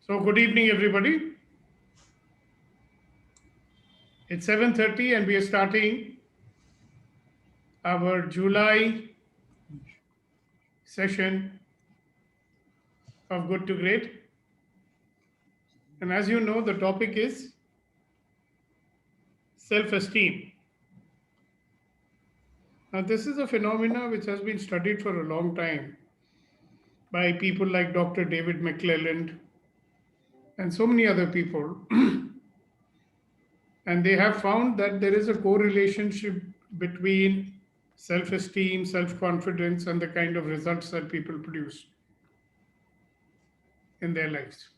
So good evening, everybody. It's 7:30 and we are starting our July session of Good to Great. And as you know, the topic is self-esteem. Now, this is a phenomena which has been studied for a long time by people like Dr. David McClelland and so many other people. And they have found that there is a correlation between self-esteem, self-confidence, and the kind of results that people produce in their lives.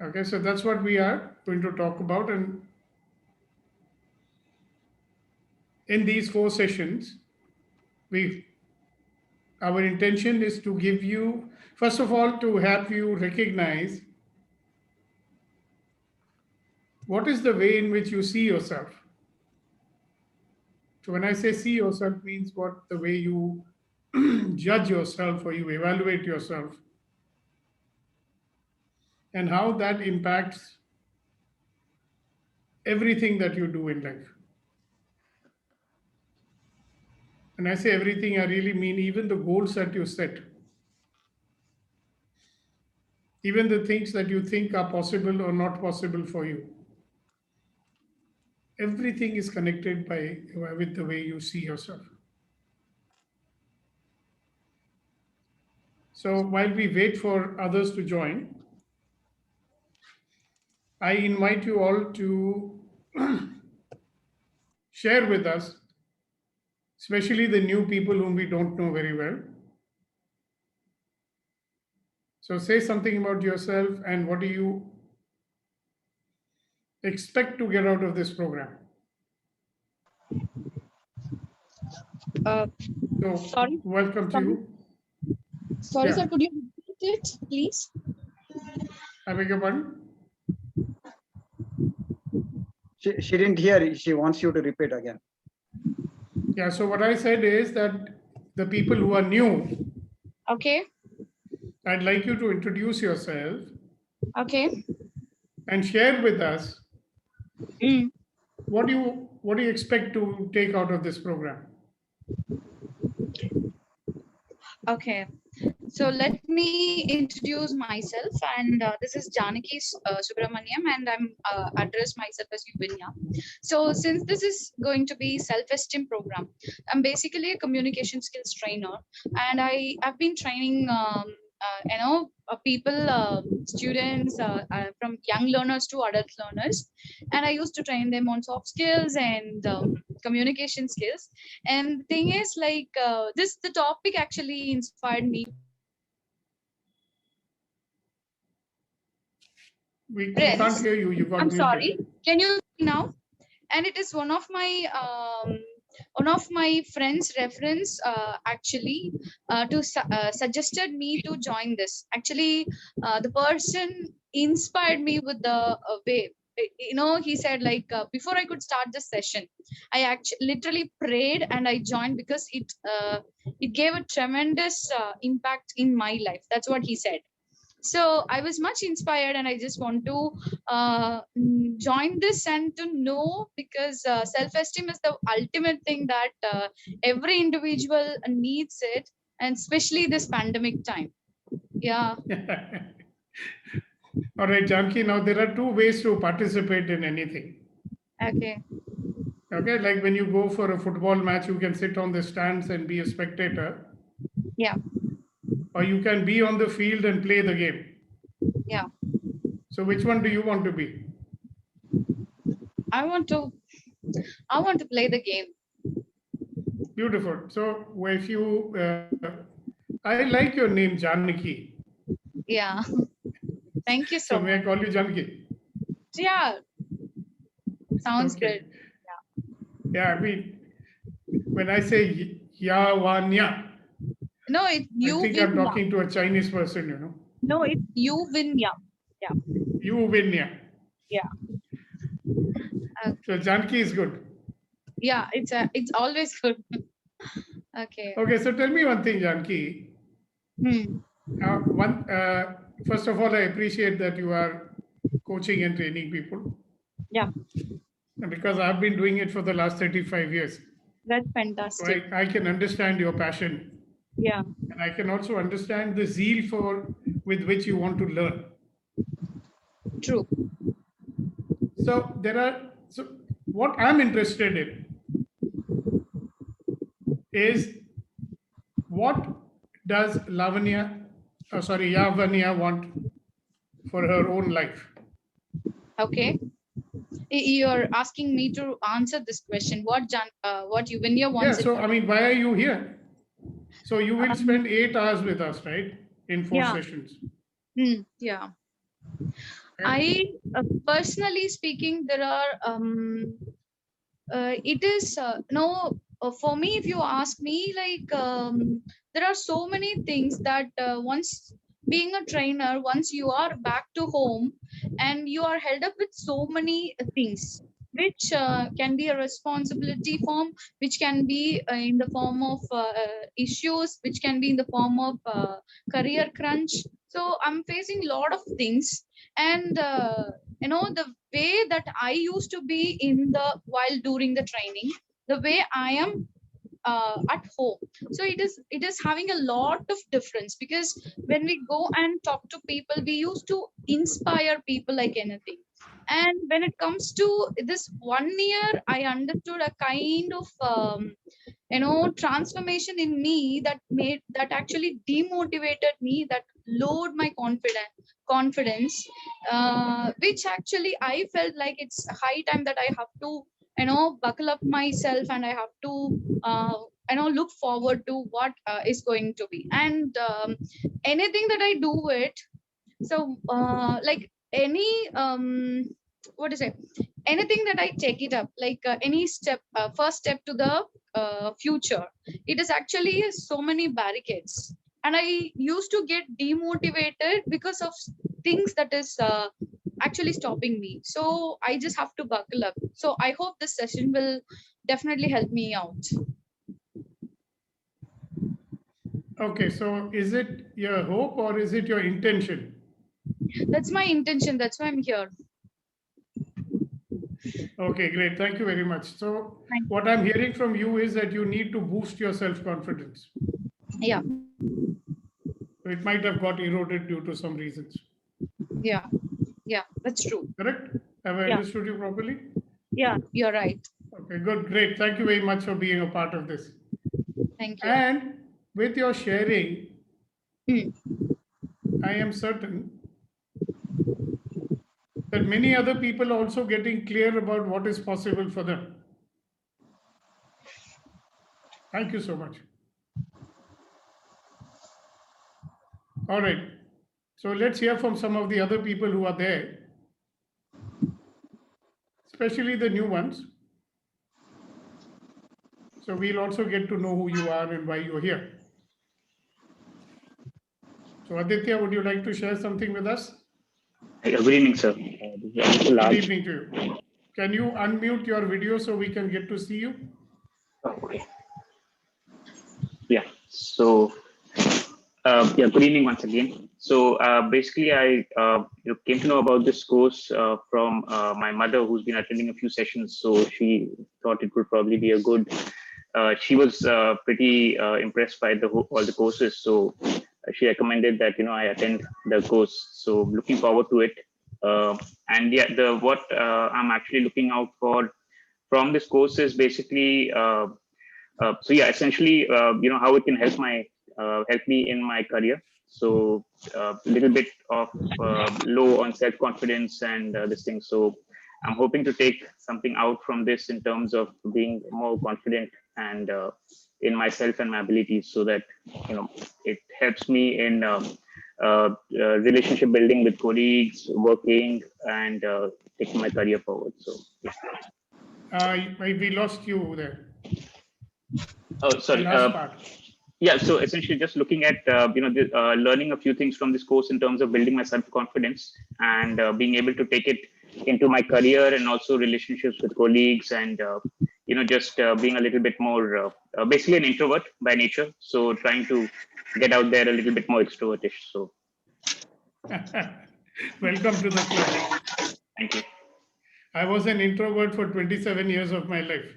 Okay, so that's what we are going to talk about. And in these four sessions, we our intention is to give you, first of all, to help you recognize what is the way in which you see yourself. So when I say see yourself means what the way you judge yourself or you evaluate yourself and how that impacts everything that you do in life. When I say everything, I really mean even the goals that you set, even the things that you think are possible or not possible for you. Everything is connected with the way you see yourself. So while we wait for others to join, I invite you all to share with us, especially the new people whom we don't know very well. So say something about yourself and what do you expect to get out of this program. Uh, So sorry. welcome to you. Sorry, Yeah. sir. Could you repeat it, please? I beg your pardon? She didn't hear. She wants you to repeat again. Yeah, so what I said is that the people who are new, Okay. I'd like you to introduce yourself Okay. and share with us Mm. what do you expect to take out of this program. Okay. So let me introduce myself, and this is Janaki Subramaniam, and I'm address myself as Yuvinya. So since this is going to be self-esteem program, I'm basically a communication skills trainer, and I've been training people, students from young learners to adult learners, and I used to train them on soft skills and communication skills. And the thing is, like, the topic actually inspired me. We can't hear you. You got I'm muted. sorry. Can you hear me now? And it is one of my friends' reference actually suggested me to join this. Actually, the person inspired me with the way. He said, like, before I could start the session, I actually literally prayed and I joined because it gave a tremendous impact in my life. That's what he said. So I was much inspired and I just want to join this and to know, because self-esteem is the ultimate thing that every individual needs it, and especially this pandemic time. Yeah. All right, Janki, now there are two ways to participate in anything. Okay. Okay, like when you go for a football match, you can sit on the stands and be a spectator. Yeah. Or you can be on the field and play the game. Yeah. So which one do you want to be? I want to play the game. Beautiful. So if you, I like your name, Janaki. Yeah. Thank you so So may I much. call you Janaki? Yeah. Sounds Okay. good. Yeah, I mean, when I say Yawanya, No, it's I think I'm Yuvinya. talking to a Chinese person, you know. No, it's Yuvinya. Yeah. Yuvinya. Yeah. So Janki is good. Yeah, it's always good. Okay. Okay, so tell me one thing, Janki. first of all, I appreciate that you are coaching and training people. Yeah, And because I've been doing it for the last 35 years. that's So fantastic. I can understand your passion. Yeah, And I can also understand the zeal with which you want to learn. true. So what I'm interested in is, what does Yavanya want for her own life? Okay. You're asking me to answer this question. What Yuvanya Yeah, wants so it. I mean, why are you here? So you will Um, spend 8 hours with us, right? In 4 yeah. sessions. Yeah. Okay? I personally speaking, there are it is no for me. If you ask me, like there are so many things that once being a trainer, once you are back to home and you are held up with so many things, which can be a responsibility form, which can be in the form of issues, which can be in the form of career crunch. So I'm facing a lot of things, and the way that I used to be in the while during the training, the way I am at home. So it is having a lot of difference, because when we go and talk to people, we used to inspire people like anything. And when it comes to this 1 year, I understood a kind of transformation in me that actually demotivated me, that lowered my confidence, which actually I felt like it's high time that I have to buckle up myself, and I have to uh, look forward to what is going to be. And anything that I do it, so like any what is it, anything that I take it up, like any step, first step to the future, it is actually so many barricades, and I used to get demotivated because of things that is actually stopping me. So I just have to buckle up. So I hope this session will definitely help me out. Okay, so is it your hope or is it your intention? That's my intention, that's why I'm here. Okay, great. Thank you very much. So Thank what I'm hearing from you is that you need to boost your self-confidence. Yeah, So it might have got eroded due to some reasons. yeah, yeah, that's true. Correct? Have I Yeah, understood you properly? yeah, you're right. Okay, good, great. Thank you very much for being a part of this. Thank you. And with your sharing, Hmm. I am certain that many other people are also getting clear about what is possible for them. Thank you so much. All right. So let's hear from some of the other people who are there, especially the new ones. So we'll also get to know who you are and why you're here. So Aditya, would you like to share something with us? Good evening, sir. This is Aditya Good Lal. evening to you. Can you unmute your video so we can get to see you? Okay. Yeah. So, good evening once again. So, basically, I came to know about this course from my mother, who's been attending a few sessions. So she thought it would probably be a good. She was pretty impressed by all the courses. So she recommended that I attend the course. So looking forward to it. And yeah, what I'm actually looking out for from this course is basically essentially how it can help me in my career. So a little bit of low on self-confidence and this thing. So I'm hoping to take something out from this in terms of being more confident and in myself and my abilities, so that it helps me in relationship building with colleagues, working, and taking my career forward. So yeah. We lost you there. Oh, The sorry. last part. Yeah, so essentially just looking at learning a few things from this course in terms of building my self-confidence and being able to take it into my career and also relationships with colleagues, and just being a little bit more basically an introvert by nature, so trying to get out there a little bit more extrovertish. So Welcome to the club. Thank you. I was an introvert for 27 years of my life.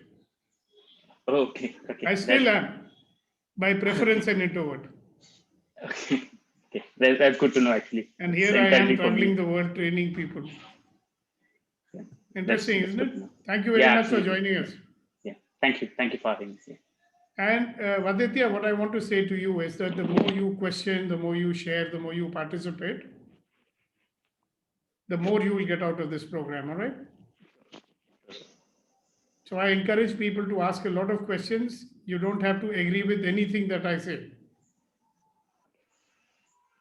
Okay. I still am, by preference, an introvert. Okay. Okay. That's good to know, actually. And It's here I am encouraging for me. traveling the world training people. Yeah. Interesting, That's isn't good it? to know. Thank you very Yeah, much for absolutely. joining us. Yeah. Thank you. Thank you for having me. Yeah. And Vaditya, what I want to say to you is that the more you question, the more you share, the more you participate, the more you will get out of this program, all right? So I encourage people to ask a lot of questions. You don't have to agree with anything that I say.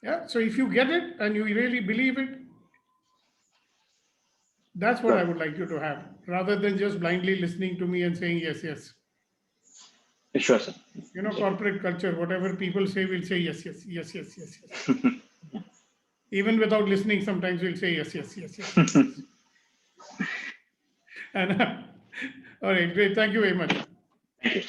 Yeah, so if you get it and you really believe it, that's what I would like you to have, rather than just blindly listening to me and saying yes, yes. Sure, sir. You know, corporate culture, whatever people say, we'll say yes, yes, yes, yes, yes, yes. Even without listening, sometimes we'll say yes, yes, yes, yes, yes. yes. And all right, great. Thank you very much. Thank you.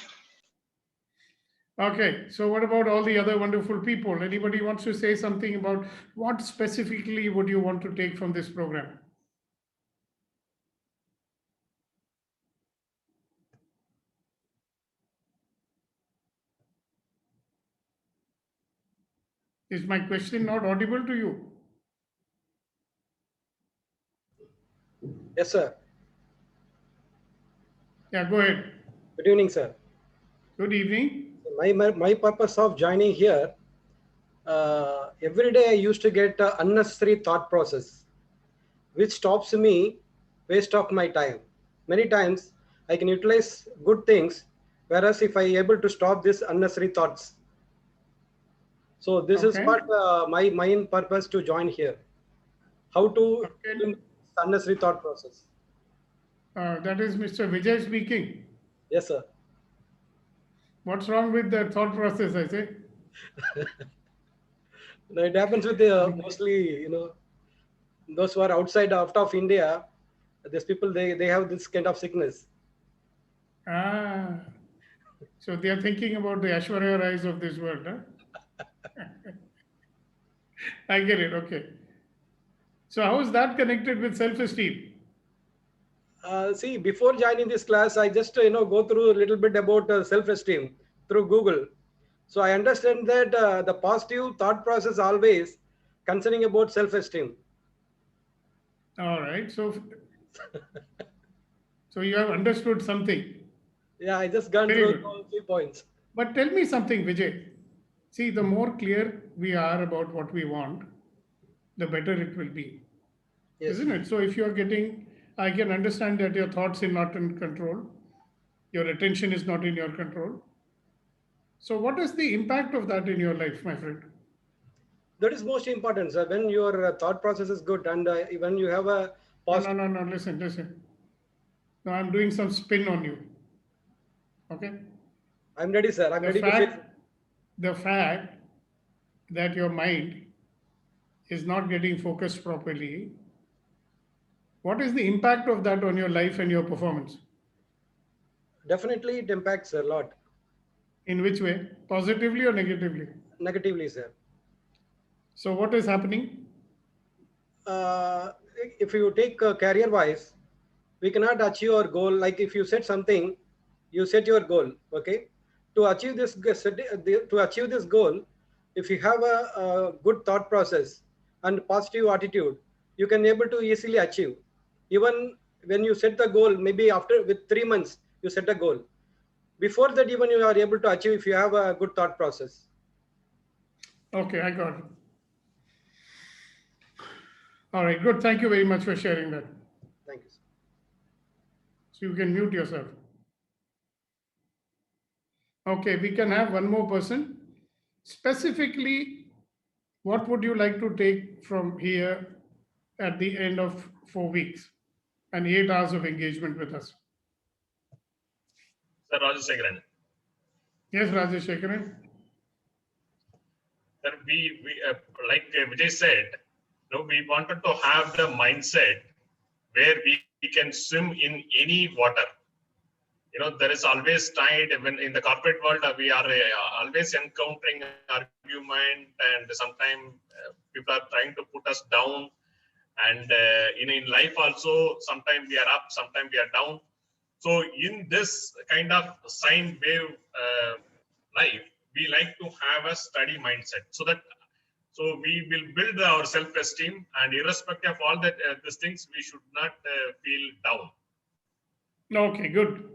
Okay, so what about all the other wonderful people? Anybody wants to say something about what specifically would you want to take from this program? Is my question not audible to you? Yes, sir. Yeah, go ahead. Good evening, sir. Good evening. My purpose of joining here, every day I used to get unnecessary thought process, which stops me waste of my time. Many times I can utilize good things, whereas if I able to stop this unnecessary thoughts. So this is Okay. what my main purpose to join here. How to Okay. unnecessary thought process. That is Mr. Vijay speaking. Yes, sir. What's wrong with the thought process, I say? Now, it happens with mostly, those who are out of India. These people, they have this kind of sickness. Ah, so they are thinking about the Aishwarya Rais of this world, huh? I get it, okay. So how is that connected with self-esteem? See, before joining this class, I just go through a little bit about self-esteem through Google. So I understand that the positive thought process always concerning about self-esteem. All right, so you have understood something. Yeah, I just gone Very through good. a few points. But tell me something, Vijay. See, the more clear we are about what we want, the better it will be. Yes. Isn't it? So if you're getting, I can understand that your thoughts are not in control, your attention is not in your control. So what is the impact of that in your life, my friend? That is most important, sir. When your thought process is good and when you have a positive. No, listen. Now I'm doing some spin on you. Okay? I'm ready, sir. I'm The ready to face. fact that your mind is not getting focused properly, what is the impact of that on your life and your performance? Definitely, it impacts a lot. In which way? Positively or negatively? Negatively, sir. So what is happening? If you take career wise, we cannot achieve our goal. Like if you set something, you set your goal. Okay, to achieve this goal, if you have a good thought process and positive attitude, you can able to easily achieve. Even when you set the goal, maybe after with 3 months you set a goal. Before that, even you are able to achieve if you have a good thought process. Okay, I got it. All right, good. Thank you very much for sharing that. Thank you, sir. So you can mute yourself. Okay, we can have one more person. Specifically, what would you like to take from here at the end of 4 weeks and 8 hours of engagement with us? Sir, Rajashekaran. Yes, Rajesh Shekaran. Sir, we like Vijay said, we wanted to have the mindset where we can swim in any water. there is always tide when in the corporate world we are always encountering argument, and sometimes people are trying to put us down. And in life also, sometimes we are up, sometimes we are down. So in this kind of sine wave life, we like to have a steady mindset, so we will build our self-esteem, and irrespective of all that these things, we should not feel down. Okay, good.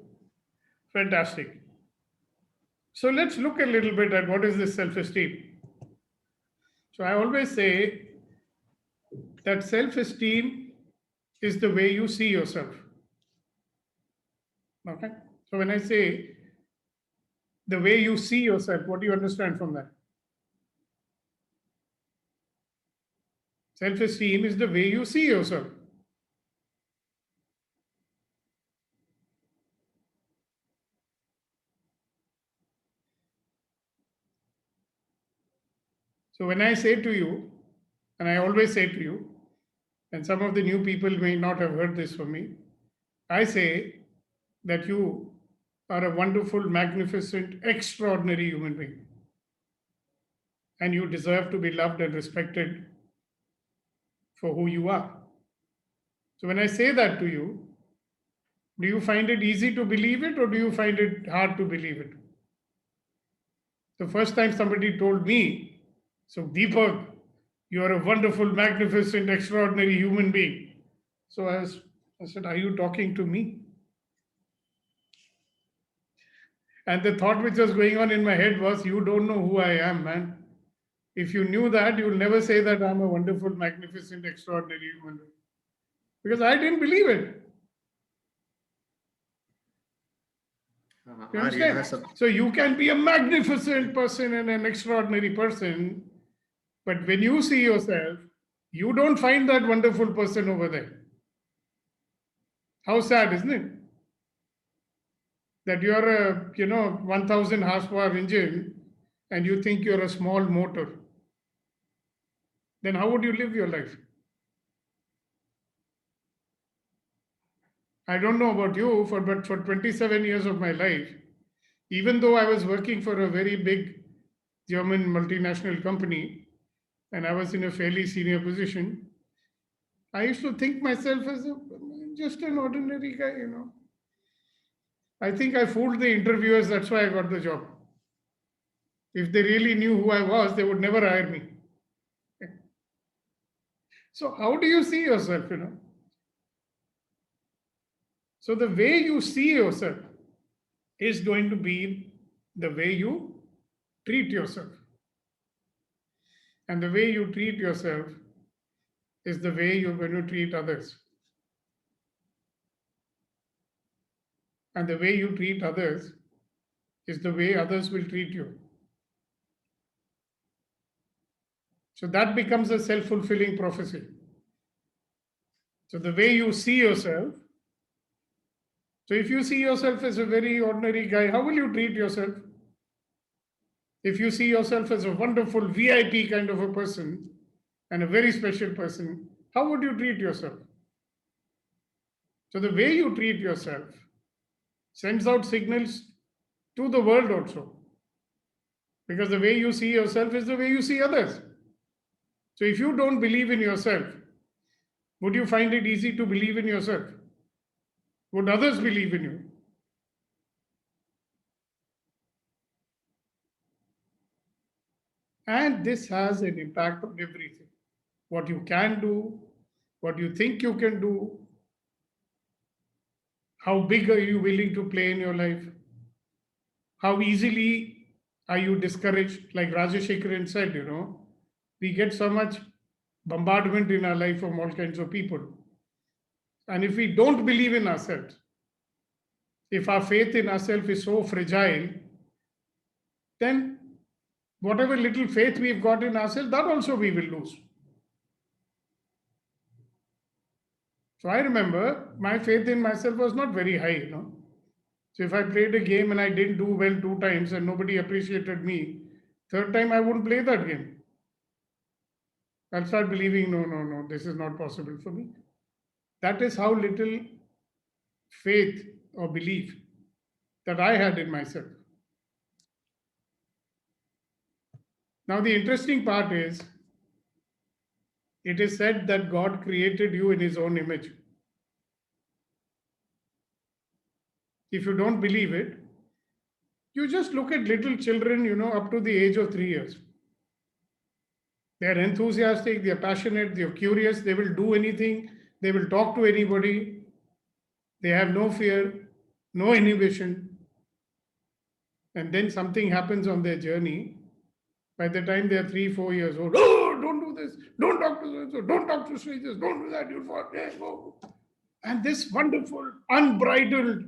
Fantastic. So let's look a little bit at what is this self-esteem. So I always say that self-esteem is the way you see yourself. Okay. So when I say the way you see yourself, what do you understand from that? Self-esteem is the way you see yourself. So when I say to you, and I always say to you, and some of the new people may not have heard this from me, I say that you are a wonderful, magnificent, extraordinary human being. And you deserve to be loved and respected for who you are. So when I say that to you, do you find it easy to believe it, or do you find it hard to believe it? The first time somebody told me, so Deepak, you are a wonderful, magnificent, extraordinary human being. So I said, are you talking to me? And the thought which was going on in my head was, you don't know who I am, man. If you knew that, you'll never say that I'm a wonderful, magnificent, extraordinary human being. Because I didn't believe it. You understand? So you can be a magnificent person and an extraordinary person, but when you see yourself, you don't find that wonderful person over there. How sad, isn't it? That you're a 1,000 horsepower engine and you think you're a small motor. Then how would you live your life? I don't know about you, but for 27 years of my life, even though I was working for a very big German multinational company and I was in a fairly senior position, I used to think myself as just an ordinary guy. I think I fooled the interviewers, that's why I got the job. If they really knew who I was, they would never hire me. So how do you see yourself, So the way you see yourself is going to be the way you treat yourself. And the way you treat yourself is the way you're going to treat others. And the way you treat others is the way others will treat you. So that becomes a self-fulfilling prophecy. So the way you see yourself, so if you see yourself as a very ordinary guy, how will you treat yourself? If you see yourself as a wonderful VIP kind of a person and a very special person, how would you treat yourself? So the way you treat yourself sends out signals to the world also. Because the way you see yourself is the way you see others. So if you don't believe in yourself, would you find it easy to believe in yourself? Would others believe in you? And this has an impact on everything. What you can do, what you think you can do, how big are you willing to play in your life? How easily are you discouraged? Like Rajashekaran said, we get so much bombardment in our life from all kinds of people. And if we don't believe in ourselves, if our faith in ourselves is so fragile, then whatever little faith we've got in ourselves, that also we will lose. So I remember my faith in myself was not very high, So if I played a game and I didn't do well 2 times and nobody appreciated me, 3rd time I wouldn't play that game. I'll start believing, no, this is not possible for me. That is how little faith or belief that I had in myself. Now, the interesting part is, it is said that God created you in his own image. If you don't believe it, you just look at little children, up to the age of 3 years. They're enthusiastic, they're passionate, they're curious, they will do anything, they will talk to anybody, they have no fear, no inhibition. And then something happens on their journey. By the time they're 3, 4 years old, oh, don't do this, don't talk to so, don't talk to strangers, don't do that, you'll fall. And this wonderful, unbridled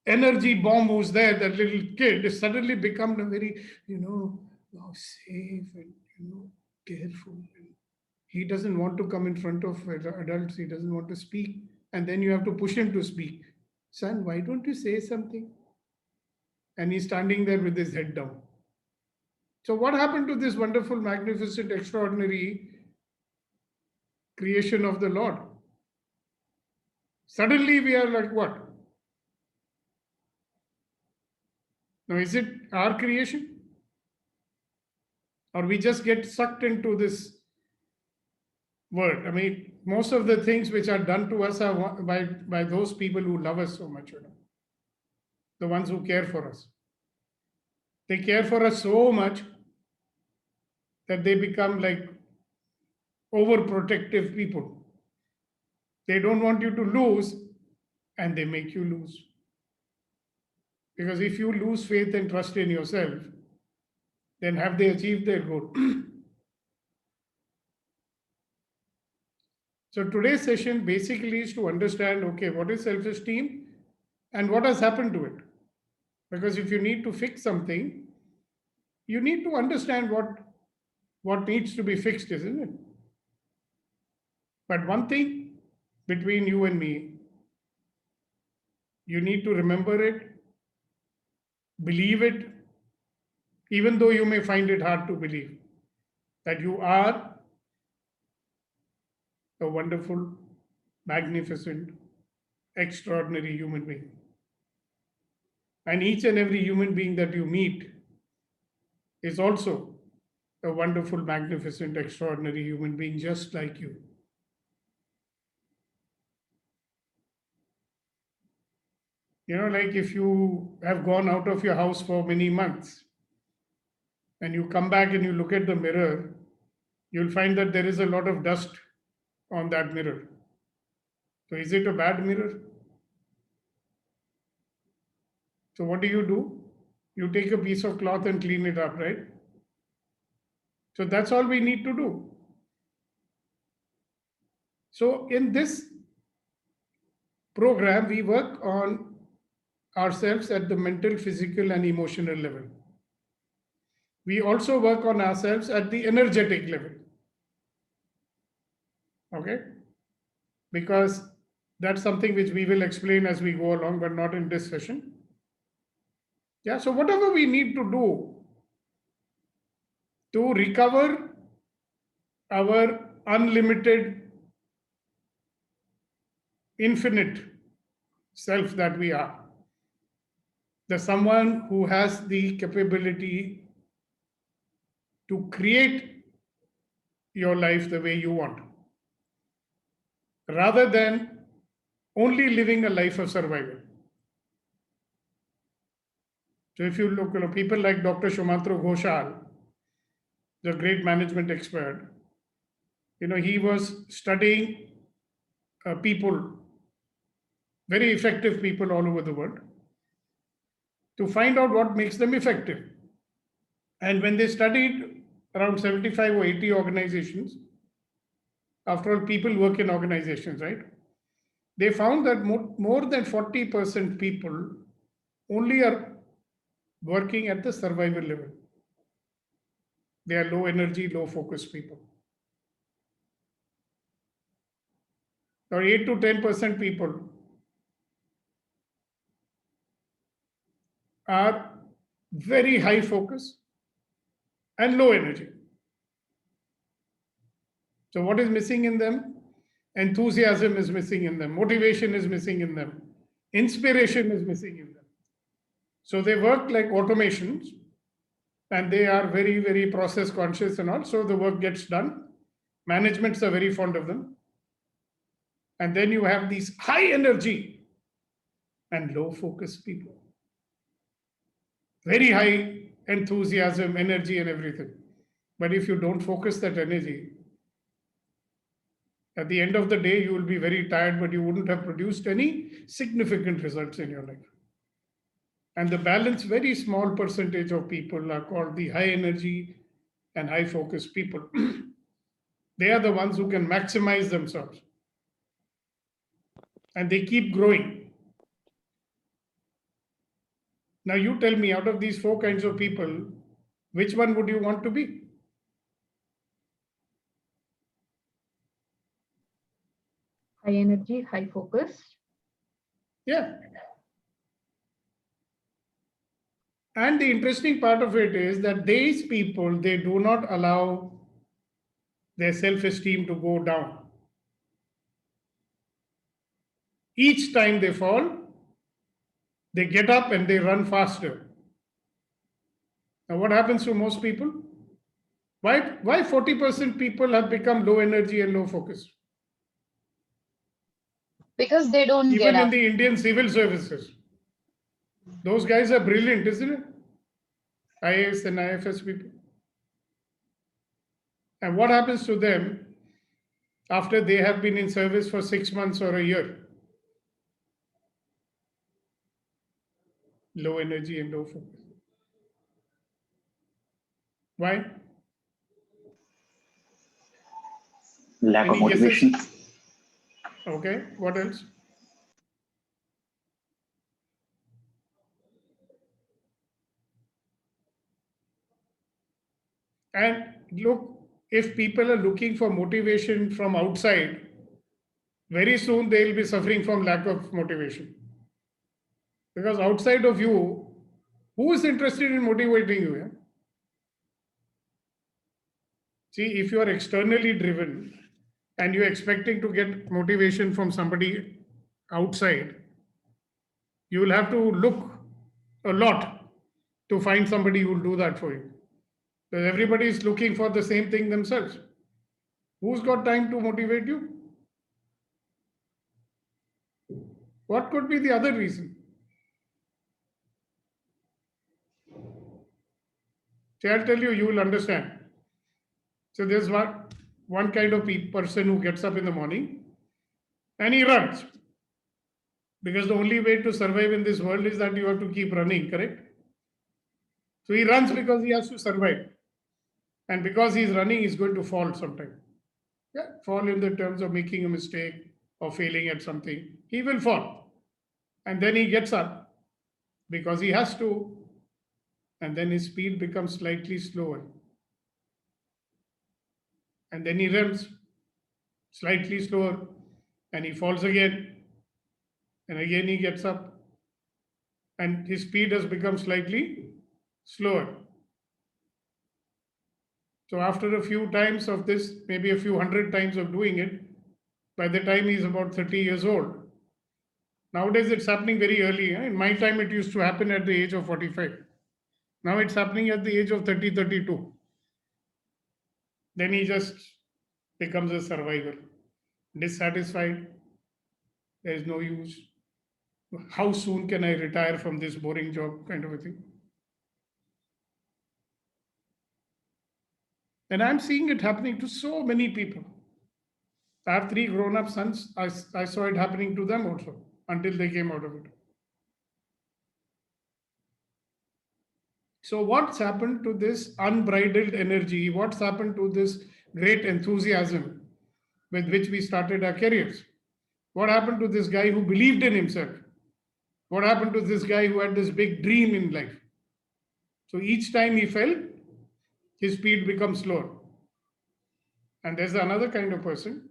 energy bomb who's there, that little kid, is suddenly become a very, safe and, careful. He doesn't want to come in front of adults. He doesn't want to speak. And then you have to push him to speak. Son, why don't you say something? And he's standing there with his head down. So what happened to this wonderful, magnificent, extraordinary creation of the Lord? Suddenly we are like what? Now, is it our creation? Or we just get sucked into this world? I mean, most of the things which are done to us are by those people who love us so much, the ones who care for us. They care for us so much that they become like overprotective people. They don't want you to lose, and they make you lose. Because if you lose faith and trust in yourself, then have they achieved their goal? So today's session basically is to understand, okay, what is self-esteem and what has happened to it? Because if you need to fix something, you need to understand what needs to be fixed, isn't it? But one thing between you and me, you need to remember it, believe it, even though you may find it hard to believe, that you are a wonderful, magnificent, extraordinary human being. And each and every human being that you meet is also a wonderful, magnificent, extraordinary human being just like you. Like if you have gone out of your house for many months and you come back and you look at the mirror, you'll find that there is a lot of dust on that mirror. So is it a bad mirror? So what do? You take a piece of cloth and clean it up, right? So that's all we need to do. So in this program, we work on ourselves at the mental, physical, and emotional level. We also work on ourselves at the energetic level. Okay? Because that's something which we will explain as we go along, but not in this session. Yeah, so whatever we need to do to recover our unlimited, infinite self that we are, the someone who has the capability to create your life the way you want, rather than only living a life of survival. So if you look, people like Dr. Shumantro Ghoshal, the great management expert, he was studying people, very effective people all over the world, to find out what makes them effective. And when they studied around 75 or 80 organizations, after all, people work in organizations, right? They found that more than 40% people only are working at the survival level. They are low energy, low focus people. Or 8 to 10% people are very high focus and low energy. So what is missing in them? Enthusiasm is missing in them. Motivation is missing in them. Inspiration is missing in them. So they work like automations, and they are very, very process conscious and all. So the work gets done. Managements are very fond of them. And then you have these high energy and low focus people. Very high enthusiasm, energy, and everything. But if you don't focus that energy, at the end of the day, you will be very tired, but you wouldn't have produced any significant results in your life. And the balance, very small percentage of people are called the high energy and high focus people. They are the ones who can maximize themselves. And they keep growing. Now you tell me, out of these four kinds of people, which one would you want to be? High energy, high focus. Yeah. And the interesting part of it is that these people, they do not allow their self-esteem to go down. Each time they fall, they get up and they run faster. Now, what happens to most people? Why 40% people have become low energy and low focus? Because they don't Even get in up. the Indian civil services. Those guys are brilliant, isn't it? IAS and IFS people. And what happens to them after they have been in service for 6 months or a year? Low energy and low focus. Why? Lack of Any guesses? motivation. Okay, what else? And look, if people are looking for motivation from outside, very soon they will be suffering from lack of motivation. Because outside of you, who is interested in motivating you? Yeah? See, if you are externally driven and you're expecting to get motivation from somebody outside, you will have to look a lot to find somebody who will do that for you. Because everybody is looking for the same thing themselves. Who's got time to motivate you? What could be the other reason? See, I'll tell you, you will understand. So there's one kind of person who gets up in the morning and he runs. Because the only way to survive in this world is that you have to keep running, correct? So he runs because he has to survive. And because he's running, he's going to fall sometime. Yeah, fall in the terms of making a mistake or failing at something. He will fall. And then he gets up because he has to. And then his speed becomes slightly slower. And then he runs slightly slower and he falls again. And again he gets up and his speed has become slightly slower. So after a few times of this, maybe a few hundred times of doing it, by the time he's about 30 years old. Nowadays it's happening very early. In my time it used to happen at the age of 45. Now it's happening at the age of 30, 32. Then he just becomes a survivor. Dissatisfied. There is no use. How soon can I retire from this boring job, kind of a thing? And I'm seeing it happening to so many people. I have 3 grown-up sons. I saw it happening to them also until they came out of it. So what's happened to this unbridled energy? What's happened to this great enthusiasm with which we started our careers? What happened to this guy who believed in himself? What happened to this guy who had this big dream in life? So each time he fell, his speed becomes slower. And there's another kind of person.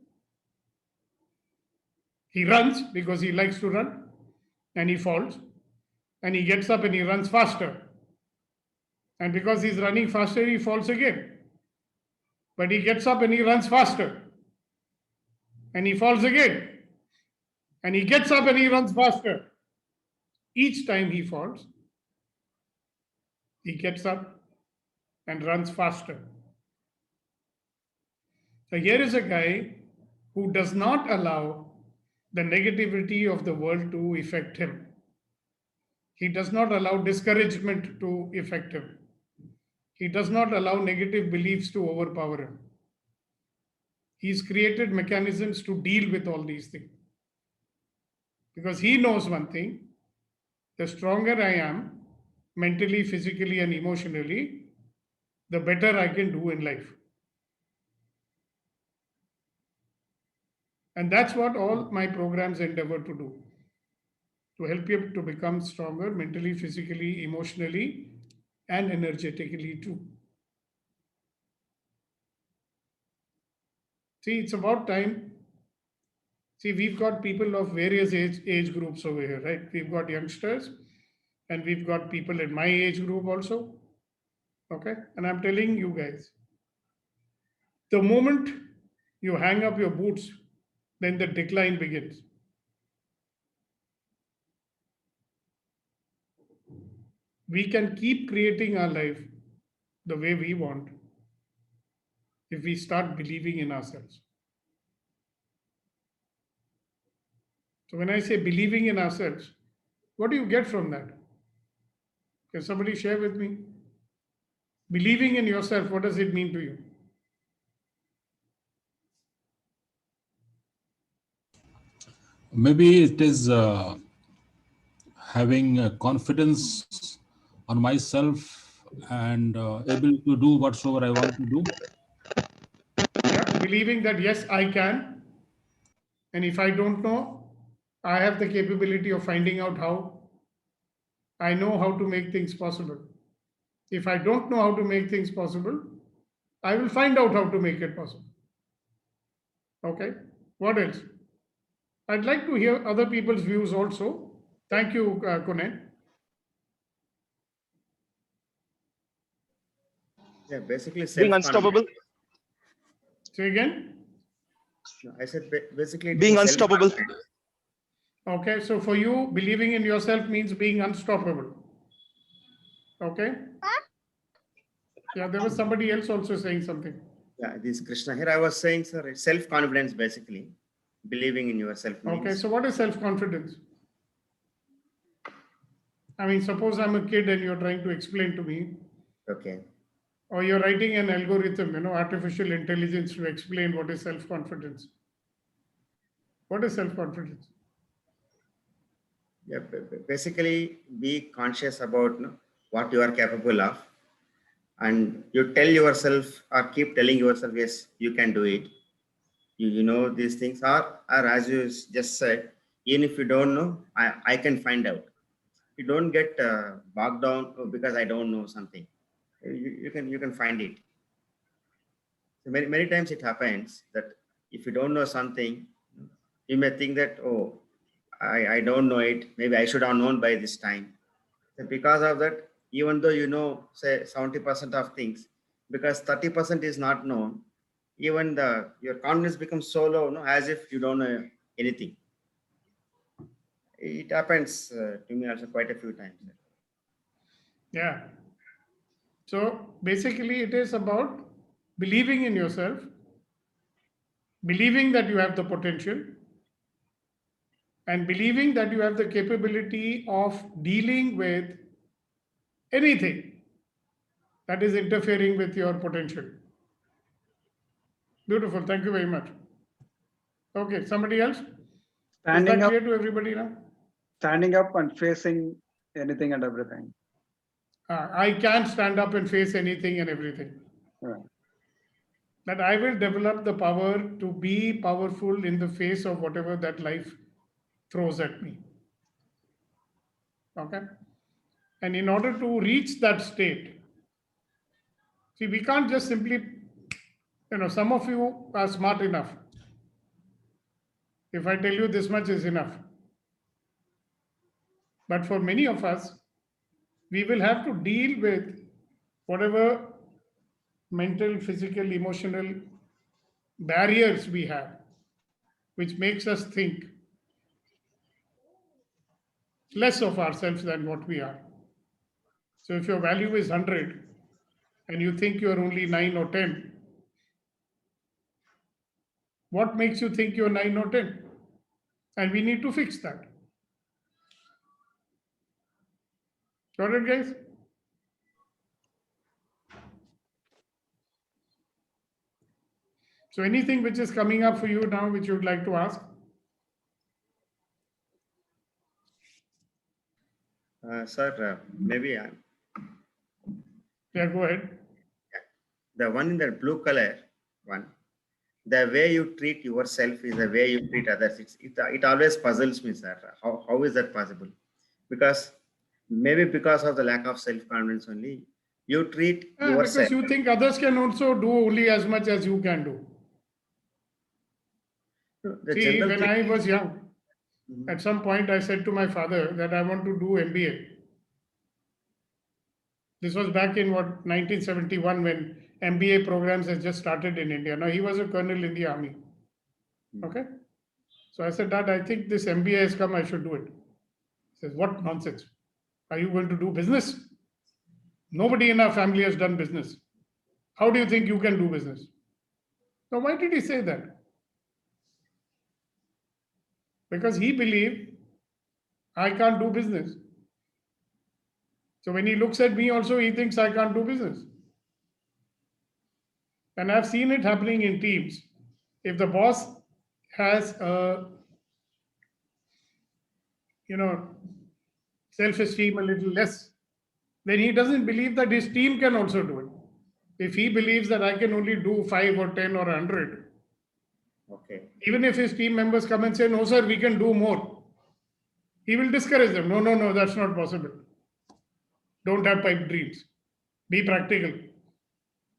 He runs because he likes to run and he falls and he gets up and he runs faster. And because he's running faster, he falls again. But he gets up and he runs faster and he falls again. And he gets up and he runs faster. Each time he falls, He gets up and runs faster. So here is a guy who does not allow the negativity of the world to affect him. He does not allow discouragement to affect him. He does not allow negative beliefs to overpower him. He's created mechanisms to deal with all these things. Because he knows one thing, the stronger I am, mentally, physically, and emotionally, the better I can do in life. And that's what all my programs endeavor to do, to help you to become stronger mentally, physically, emotionally, and energetically too. See, it's about time. See, we've got people of various age groups over here, right? We've got youngsters and we've got people in my age group also. Okay. And I'm telling you guys, the moment you hang up your boots, then the decline begins. We can keep creating our life the way we want if we start believing in ourselves. So when I say believing in ourselves, what do you get from that? Can somebody share with me? Believing in yourself, what does it mean to you? Maybe it is having confidence on myself and able to do whatsoever I want to do. Yeah, believing that yes, I can. And if I don't know, I have the capability of finding out how. I know how to make things possible. If I don't know how to make things possible, I will find out how to make it possible. Okay, what else? I'd like to hear other people's views also. Thank you, Kunen. Yeah, basically Being unstoppable. Say again. I said basically Being unstoppable. Okay, so for you, believing in yourself means being unstoppable. Okay. Yeah, there was somebody else also saying something. Yeah, this is Krishna here. I was saying, sir, self-confidence basically, believing in yourself. Okay, so what is self-confidence? I mean, suppose I'm a kid and you're trying to explain to me, Okay. or you're writing an algorithm, artificial intelligence to explain what is self-confidence. What is self-confidence? Yeah, basically be conscious about what you are capable of, and you tell yourself or keep telling yourself, yes, you can do it. You know these things, or as you just said, even if you don't know, I can find out. You don't get bogged down because I don't know something. You can find it. So many times it happens that if you don't know something, you may think that, oh, I don't know it. Maybe I should have known by this time. So because of that, even though you know, say 70% of things, because 30% is not known, even your confidence becomes so low, as if you don't know anything. It happens to me also quite a few times. Yeah. So basically, it is about believing in yourself, believing that you have the potential, and believing that you have the capability of dealing with anything that is interfering with your potential. Beautiful. Thank you very much. Okay, somebody else? Is that Standing up, clear to everybody now? standing up and facing anything and everything. I can stand up and face anything and everything. Yeah. That I will develop the power to be powerful in the face of whatever that life throws at me. Okay. And in order to reach that state, see, we can't just simply, some of you are smart enough. If I tell you this much is enough. But for many of us, we will have to deal with whatever mental, physical, emotional barriers we have, which makes us think less of ourselves than what we are. So if your value is 100 and you think you're only 9 or 10, what makes you think you're 9 or 10? And we need to fix that. Got it, guys? So anything which is coming up for you now, which you would like to ask? Sir, maybe Yeah, go ahead. the one in the blue color one, the way you treat yourself is the way you treat others. It always puzzles me, sir. How is that possible? Because maybe because of the lack of self-confidence only, you treat yourself. Because you think others can also do only as much as you can do. The See, general when I was young, Mhm. at some point I said to my father that I want to do MBA. This was back in 1971 when MBA programs had just started in India. Now he was a colonel in the army. Okay. So I said, Dad, I think this MBA has come, I should do it. He says, what nonsense? Are you going to do business? Nobody in our family has done business. How do you think you can do business? Now, why did he say that? Because he believed I can't do business. So when he looks at me also, he thinks I can't do business. And I've seen it happening in teams. If the boss has self-esteem a little less, then he doesn't believe that his team can also do it. If he believes that I can only do 5 or 10 or 100, Okay. even if his team members come and say, no, sir, we can do more, he will discourage them. No, that's not possible. Don't have pipe dreams. Be practical.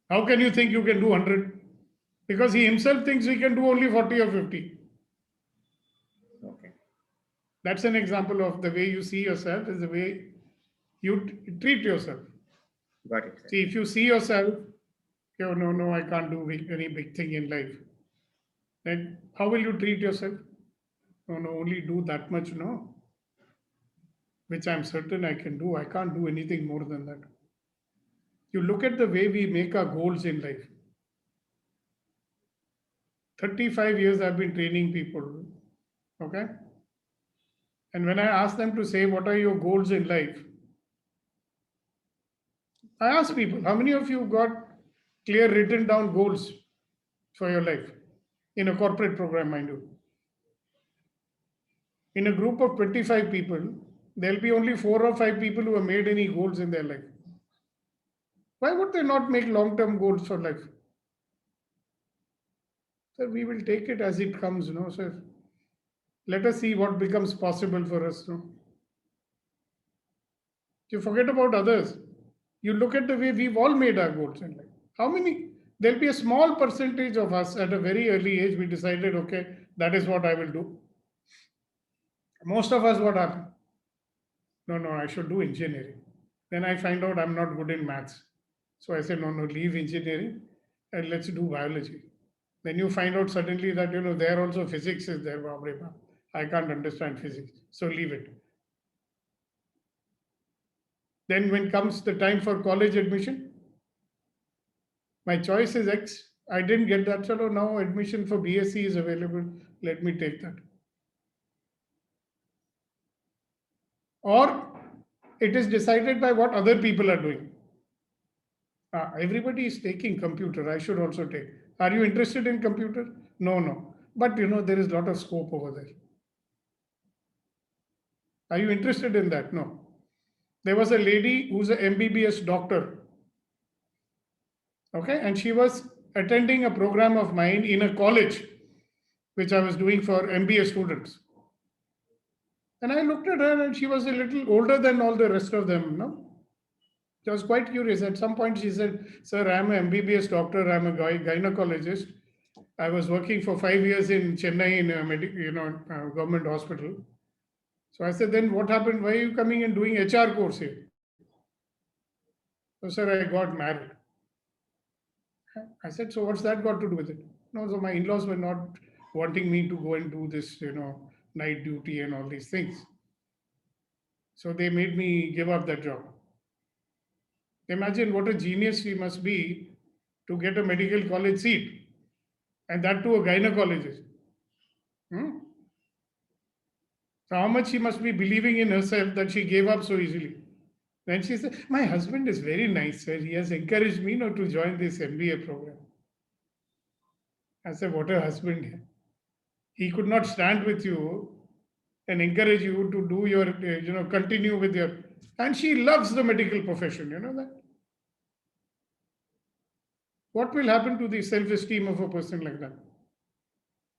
How can you think you can do 100? Because he himself thinks he can do only 40 or 50. Okay. That's an example of the way you see yourself is the way you treat yourself. Got it, sir. See, if you see yourself, oh, no, I can't do any big thing in life. Then how will you treat yourself? No, only do that much, no. Which I'm certain I can do. I can't do anything more than that. You look at the way we make our goals in life. 35 years I've been training people. Okay? And when I ask them to say, what are your goals in life? I ask people, how many of you got clear written down goals for your life in a corporate program, mind you? In a group of 25 people, there'll be only 4 or 5 people who have made any goals in their life. Why would they not make long-term goals for life? So we will take it as it comes, no, sir. Let us see what becomes possible for us. No? You forget about others. You look at the way we've all made our goals in life. How many? There'll be a small percentage of us at a very early age, we decided, okay, that is what I will do. Most of us, what happened? No, I should do engineering. Then I find out I'm not good in maths. So I said, no, leave engineering and let's do biology. Then you find out suddenly that, there also physics is there. I can't understand physics. So leave it. Then when comes the time for college admission, my choice is X. I didn't get that. So now admission for BSc is available. Let me take that. Or it is decided by what other people are doing. Everybody is taking computer. I should also take. Are you interested in computer? No. But there is a lot of scope over there. Are you interested in that? No. There was a lady who's an MBBS doctor. Okay. And she was attending a program of mine in a college, which I was doing for MBA students. And I looked at her and she was a little older than all the rest of them. No? I was quite curious. At some point she said, sir, I'm an MBBS doctor. I'm a gynecologist. I was working for 5 years in Chennai in a government hospital. So I said, then what happened? Why are you coming and doing HR course here? So, sir, I got married. I said, so what's that got to do with it? No, so my in-laws were not wanting me to go and do this, night duty and all these things. So they made me give up that job. Imagine what a genius she must be to get a medical college seat, and that to a gynecologist. Hmm? So how much she must be believing in herself that she gave up so easily. Then she said, my husband is very nice, sir. He has encouraged me not to join this MBA program. I said, what a husband. He could not stand with you and encourage you to do your, continue with your, and she loves the medical profession, you know that? What will happen to the self-esteem of a person like that,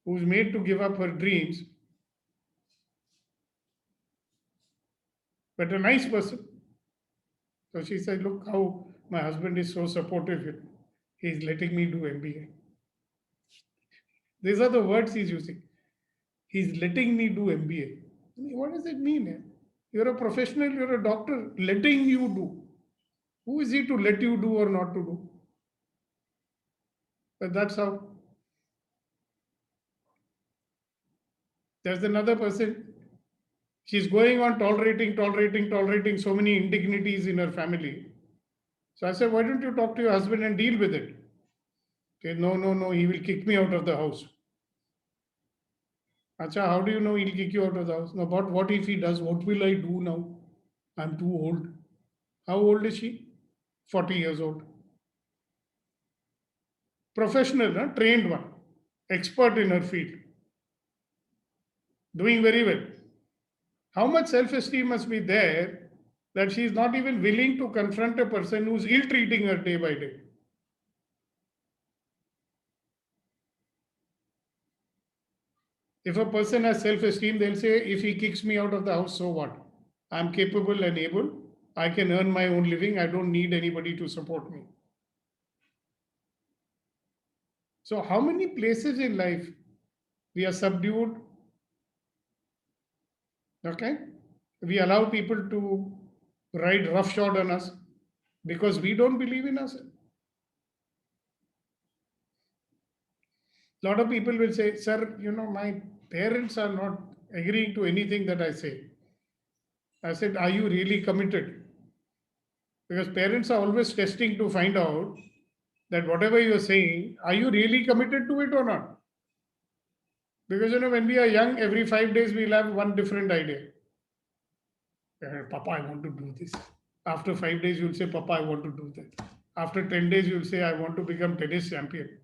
who's made to give up her dreams, but a nice person? So she said, look how my husband is so supportive. He's letting me do MBA. These are the words he's using. He's letting me do MBA. What does it mean? You're a professional, you're a doctor, letting you do. Who is he to let you do or not to do? But that's how. There's another person. She's going on tolerating so many indignities in her family. So I said, why don't you talk to your husband and deal with it? Okay, no, he will kick me out of the house. Acha, how do you know he'll kick you out of the house? No, but what if he does? What will I do now? I'm too old. How old is she? 40 years old. Professional, trained one, expert in her field, doing very well. How much self-esteem must be there that she is not even willing to confront a person who's ill-treating her day by day? If a person has self-esteem, they'll say, if he kicks me out of the house, so what? I'm capable and able. I can earn my own living. I don't need anybody to support me. So how many places in life we are subdued? Okay? We allow people to ride roughshod on us because we don't believe in ourselves. A lot of people will say, sir, my parents are not agreeing to anything that I say. I said, are you really committed? Because parents are always testing to find out that whatever you're saying, are you really committed to it or not? Because, when we are young, every 5 days we'll have one different idea. Papa, I want to do this. After 5 days, you'll say, Papa, I want to do that. After 10 days, you'll say, I want to become tennis champion.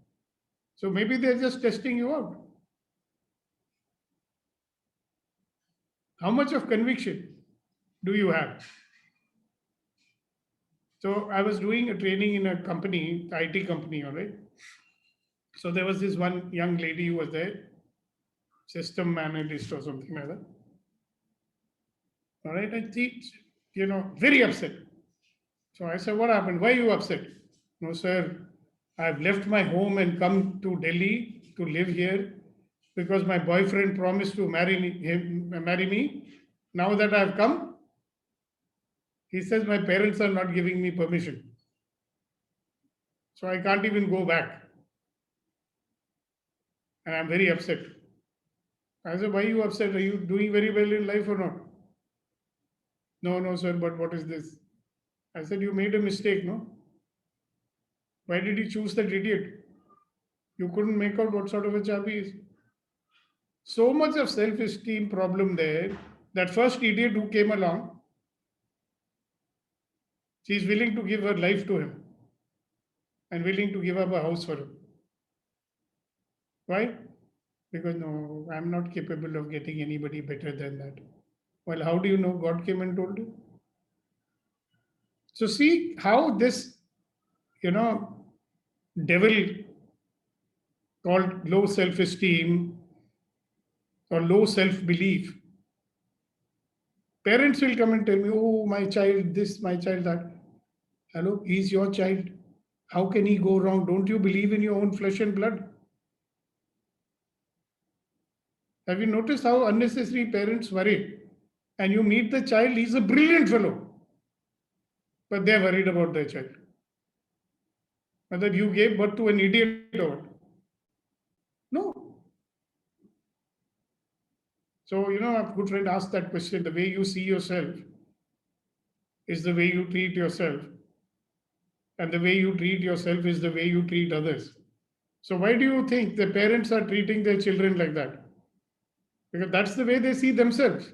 So maybe they're just testing you out. How much of conviction do you have? So I was doing a training in a company, IT company, all right? So there was this one young lady who was there, system analyst or something like that. All right, I think, very upset. So I said, what happened? Why are you upset? No, sir, I've left my home and come to Delhi to live here because my boyfriend promised to marry me. Now that I've come, he says my parents are not giving me permission. So I can't even go back. And I'm very upset. I said, why are you upset? Are you doing very well in life or not? No, sir, but what is this? I said, you made a mistake, no? Why did you choose that idiot? You couldn't make out what sort of a chap he is. So much of self-esteem problem there. That first idiot who came along, she's willing to give her life to him and willing to give up a house for him. Why? Because no, I'm not capable of getting anybody better than that. Well, how do you know God came and told you? So see how this, devil called low self-esteem or low self-belief. Parents will come and tell me, oh, my child this, my child that. Hello, he's your child. How can he go wrong? Don't you believe in your own flesh and blood? Have you noticed how unnecessary parents worry? And you meet the child, he's a brilliant fellow. But they're worried about their child. Whether you gave birth to an idiot or what? No. So, a good friend asked that question, the way you see yourself is the way you treat yourself. And the way you treat yourself is the way you treat others. So why do you think the parents are treating their children like that? Because that's the way they see themselves.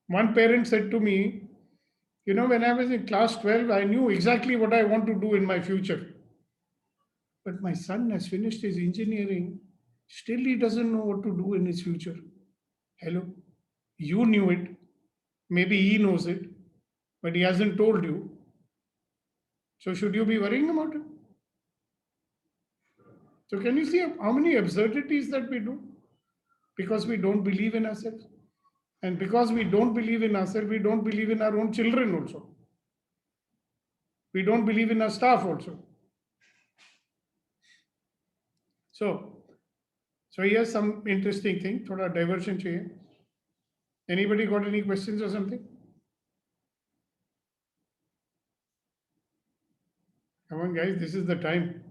One parent said to me, you know, when I was in class 12, I knew exactly what I want to do in my future. But my son has finished his engineering. Still, he doesn't know what to do in his future. Hello? You knew it. Maybe he knows it, but he hasn't told you. So should you be worrying about it? So can you see how many absurdities that we do? Because we don't believe in ourselves. And because we don't believe in ourselves, we don't believe in our own children also. We don't believe in our staff also. So here's some interesting thing. Thoda diversion chahiye. Anybody got any questions or something? Come on, guys, this is the time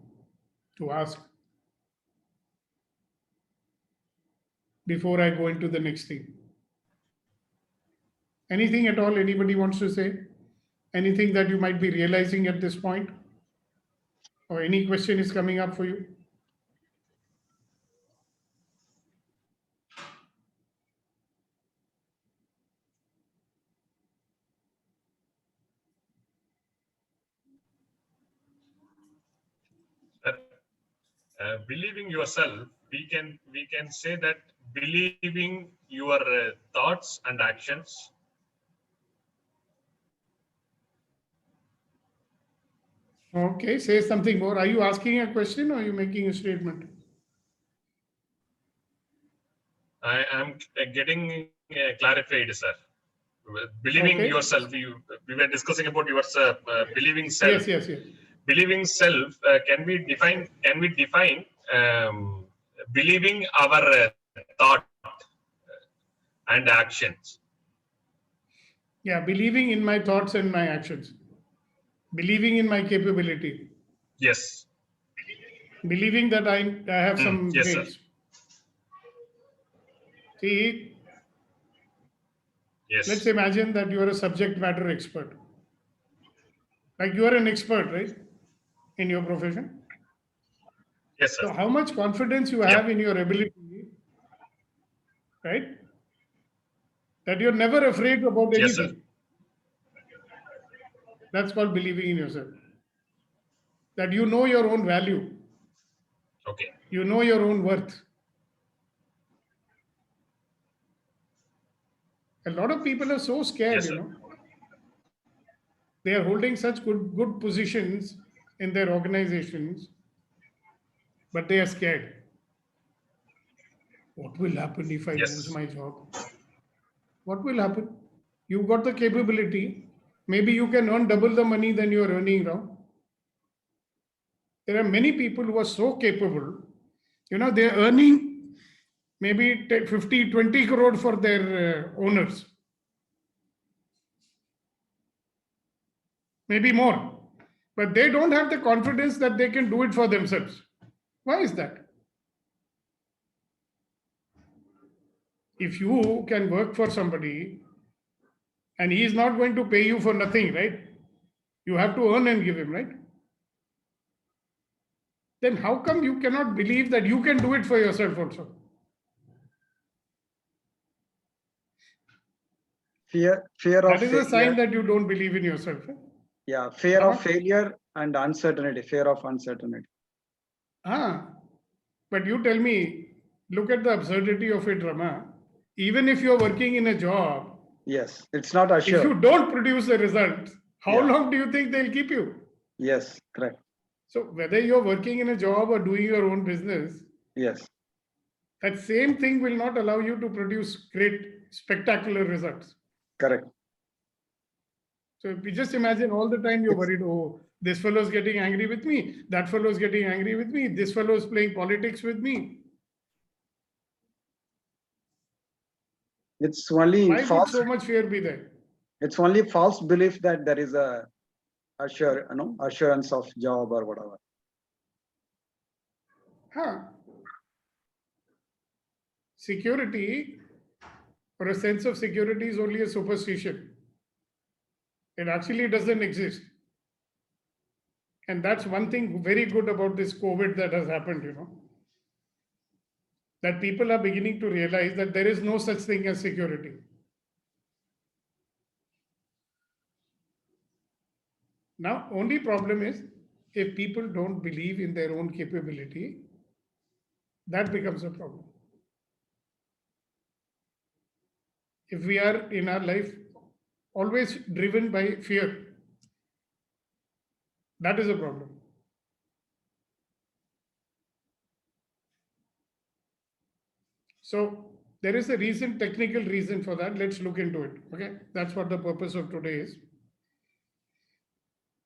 to ask before I go into the next thing. Anything at all anybody wants to say? Anything that you might be realizing at this point? Or any question is coming up for you? Believing yourself, we can say that believing your thoughts and actions. Okay, say something more. Are you asking a question or are you making a statement? I am getting clarified, sir. Believing Okay. yourself. We were discussing about your believing self. Yes. Believing self can we define believing our thought and actions. Yeah, believing in my thoughts and my actions. Believing in my capability. Yes. Believing that I have some Yes, sir. traits. See, Yes. let's imagine that you are a subject matter expert. Like you are an expert, right? In your profession. Yes, So sir. how much confidence you have in your ability, right? That you're never afraid about Yes, sir. anything. That's called believing in yourself. That you know your own value. Okay. You know your own worth. A lot of people are so scared, Yes, you sir. know. They are holding such good positions in their organizations, but they are scared. What will happen if I lose Yes. my job? What will happen? You've got the capability. Maybe you can earn double the money than you are earning now. There are many people who are so capable. You know, they're earning maybe 50, 20 crore for their owners. Maybe more. But they don't have the confidence that they can do it for themselves. Why is that? If you can work for somebody and he is not going to pay you for nothing, right? You have to earn and give him, right? Then how come you cannot believe that you can do it for yourself also? Fear of That is a failure. sign that you don't believe in yourself. Eh? Yeah, fear Rama? of failure and uncertainty. Fear of uncertainty. But you tell me, look at the absurdity of it, Rama. Even if you're working in a job, Yes, it's not if you assured. don't produce the results, how Yeah. long do you think they'll keep you? Yes, correct. So whether you're working in a job or doing your own business, Yes, that same thing will not allow you to produce great, spectacular results. correct. So if you just imagine all the time you're It's- worried, oh, this fellow is getting angry with me, that fellow is getting angry with me, this fellow is playing politics with me. It's only Why would false. so much fear be there? It's only false belief that there is a assurance of job or whatever. Security or a sense of security is only a superstition. It actually doesn't exist. And that's one thing very good about this COVID that has happened, that people are beginning to realize that there is no such thing as security. Now, only problem is if people don't believe in their own capability, that becomes a problem. If we are in our life always driven by fear, that is a problem. So there is a reason, technical reason for that. Let's look into it. Okay, that's what the purpose of today is.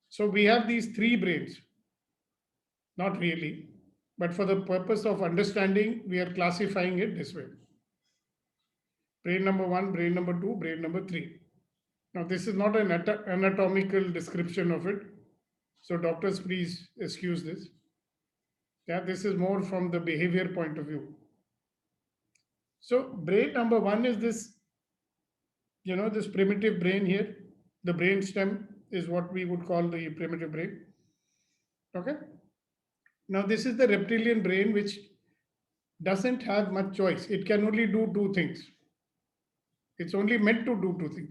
So we have these three brains. Not really, but for the purpose of understanding, we are classifying it this way. Brain number 1, brain number 2, brain number 3. Now, this is not an anatomical description of it. So doctors, please excuse this. Yeah, this is more from the behavior point of view. So brain number 1 is this, this primitive brain here. The brain stem is what we would call the primitive brain. Okay. Now, this is the reptilian brain, which doesn't have much choice. It can only do two things. It's only meant to do two things: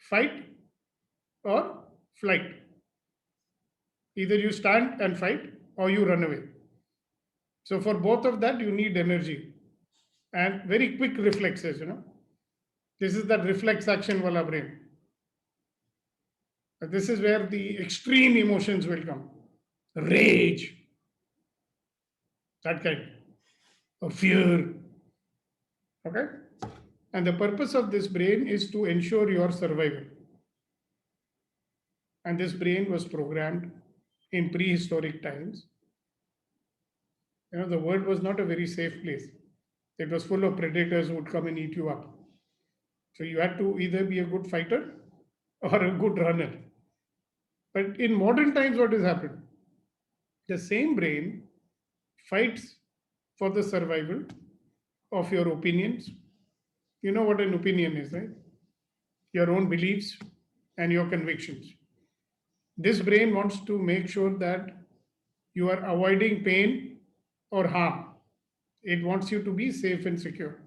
fight or flight. Either you stand and fight or you run away. So for both of that, you need energy and very quick reflexes, This is that reflex action wala brain. This is where the extreme emotions will come. Rage, that kind of fear. Okay? And the purpose of this brain is to ensure your survival. And this brain was programmed in prehistoric times. The world was not a very safe place. It was full of predators who would come and eat you up. So you had to either be a good fighter or a good runner. But in modern times, what has happened? The same brain fights for the survival of your opinions. You know what an opinion is, right? Your own beliefs and your convictions. This brain wants to make sure that you are avoiding pain or harm. It wants you to be safe and secure.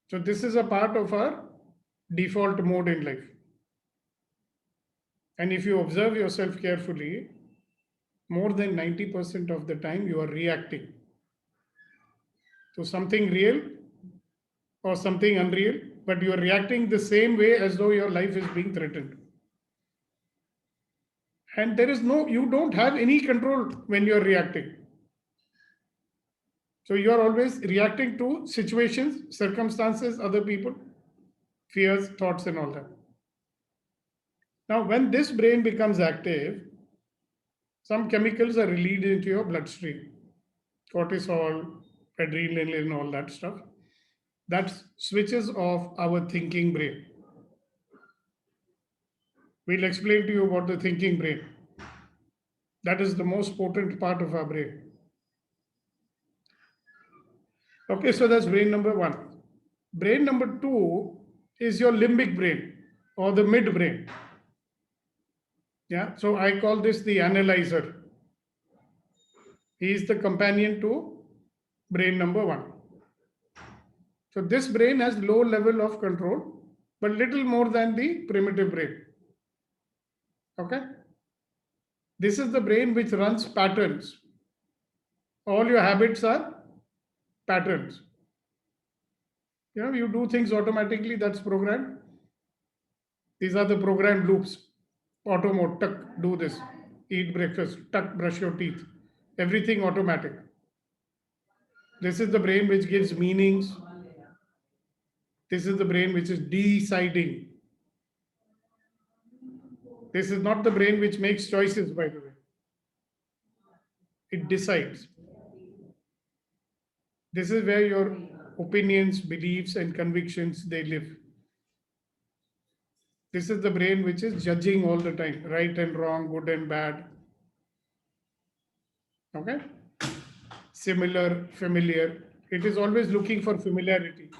So this is a part of our default mode in life. And if you observe yourself carefully, more than 90% of the time you are reacting to something real or something unreal, but you are reacting the same way as though your life is being threatened. And you don't have any control when you're reacting. So you are always reacting to situations, circumstances, other people, fears, thoughts, and all that. Now, when this brain becomes active, some chemicals are released into your bloodstream. Cortisol, adrenaline, all that stuff. That switches off our thinking brain. We'll explain to you about the thinking brain. That is the most potent part of our brain. Okay, so that's brain number 1. Brain number 2 is your limbic brain or the midbrain. Yeah, so I call this the analyzer. He is the companion to brain number 1. So this brain has low level of control, but little more than the primitive brain. Okay? This is the brain which runs patterns. All your habits are patterns. You do things automatically, that's programmed. These are the programmed loops. Auto mode, tuck, do this, eat breakfast, tuck, brush your teeth. Everything automatic. This is the brain which gives meanings. This is the brain which is deciding. This is not the brain which makes choices, by the way. It decides. This is where your opinions, beliefs, and convictions, they live. This is the brain which is judging all the time, right and wrong, good and bad. Okay? Similar, familiar. It is always looking for familiarity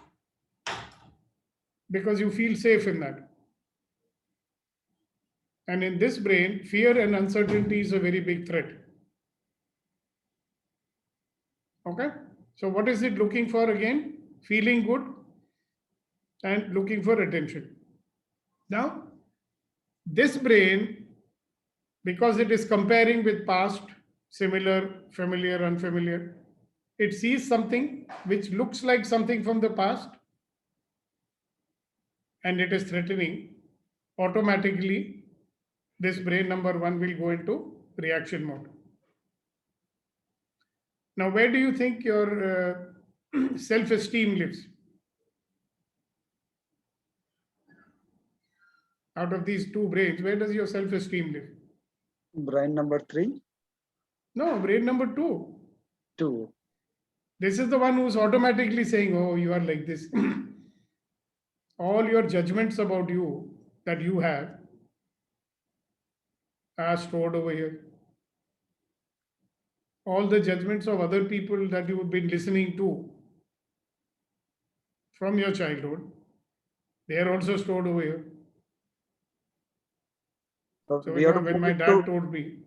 because you feel safe in that. And in this brain, fear and uncertainty is a very big threat. Okay? So what is it looking for again? Feeling good and looking for attention. Now, this brain, because it is comparing with past, similar, familiar, unfamiliar, it sees something which looks like something from the past and it is threatening. Automatically, this brain number 1 will go into reaction mode. Now, where do you think your self-esteem lives? Out of these two brains, where does your self-esteem live? Brain number 3, No, brain number 2. 2. This is the one who's automatically saying, oh, you are like this. All your judgments about you that you have are stored over here. All the judgments of other people that you've been listening to from your childhood, they are also stored over here. So, So we have to when move my it dad to, told me,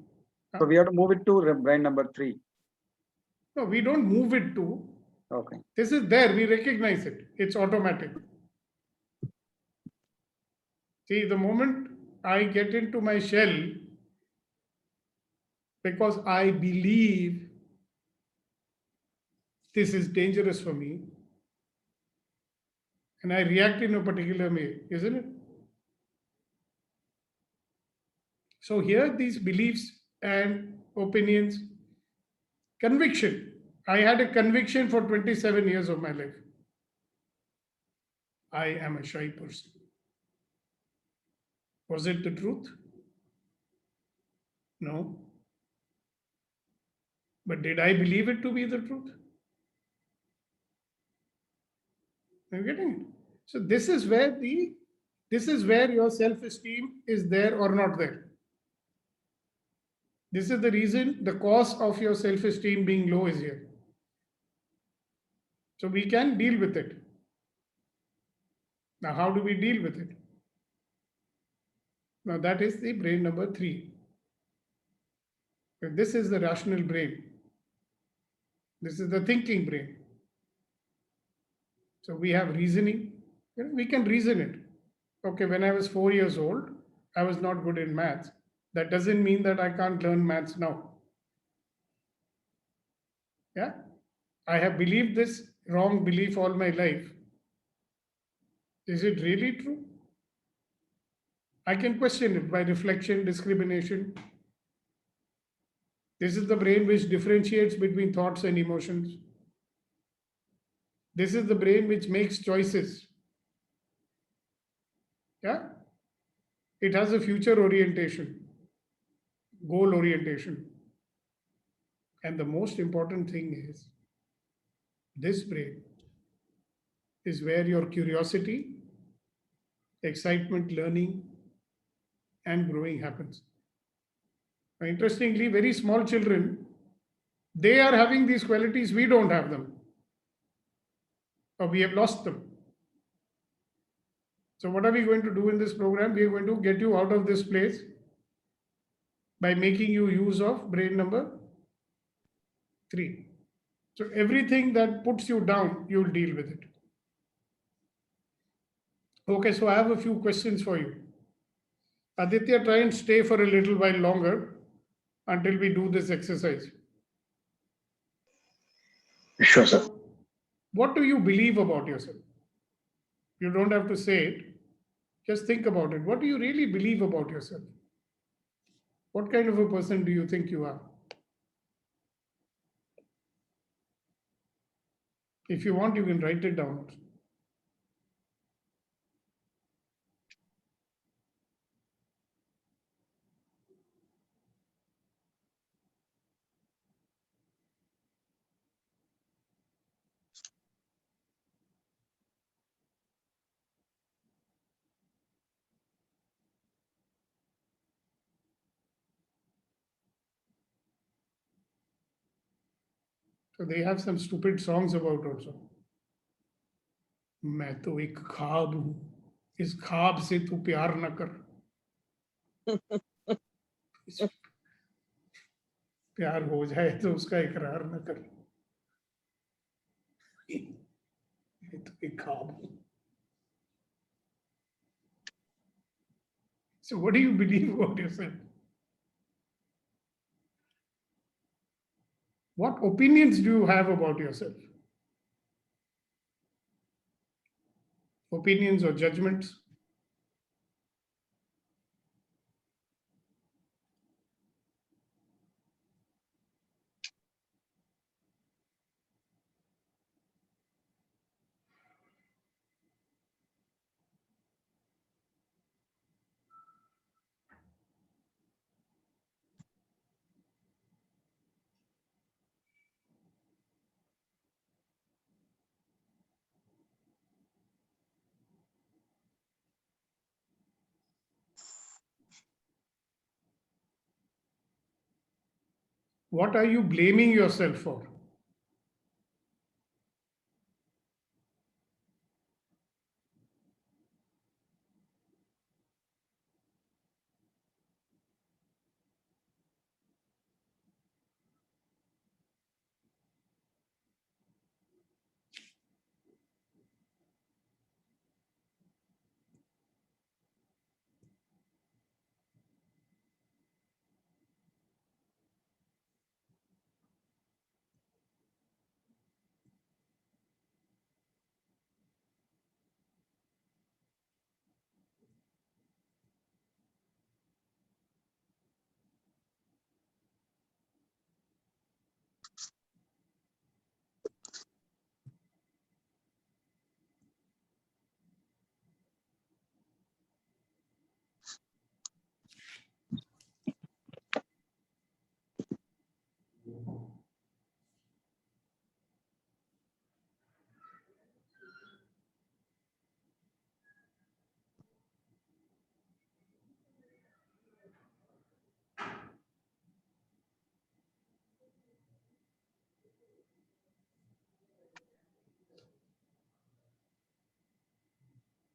so we have to move it to brain number 3. no, we don't move it to. Okay. This is there, we recognize it. It's automatic. See, the moment I get into my shell, because I believe this is dangerous for me, and I react in a particular way, isn't it? So here, these beliefs and opinions, conviction. I had a conviction for 27 years of my life. I am a shy person. Was it the truth? No. But did I believe it to be the truth? Are you getting it? So this is where your self-esteem is there or not there. This is the reason, the cause of your self-esteem being low is here. So we can deal with it. Now, how do we deal with it? Now, that is the brain number 3. This is the rational brain. This is the thinking brain. So we have reasoning. We can reason it. Okay, when I was 4 years old, I was not good in maths. That doesn't mean that I can't learn maths now. Yeah, I have believed this wrong belief all my life. Is it really true? I can question it by reflection, discrimination. This is the brain which differentiates between thoughts and emotions. This is the brain which makes choices. Yeah, it has a future orientation, goal orientation. And the most important thing is this brain is where your curiosity, excitement, learning, and growing happens. Now, interestingly, very small children, they are having these qualities, we don't have them, or we have lost them. So what are we going to do in this program? We are going to get you out of this place by making you use of brain number 3. So everything that puts you down, you'll deal with it. Okay, so I have a few questions for you. Aditya, try and stay for a little while longer until we do this exercise. Sure, sir. What do you believe about yourself? You don't have to say it. Just think about it. What do you really believe about yourself? What kind of a person do you think you are? If you want, you can write it down. So they have some stupid songs about also. मैं तो एक ख्वाब हूं, इस ख्वाब से तू प्यार न कर. प्यार हो जाए तो उसका इकरार न कर, ये तो एक ख्वाब। So what do you believe about yourself? What opinions do you have about yourself? Opinions or judgments? What are you blaming yourself for?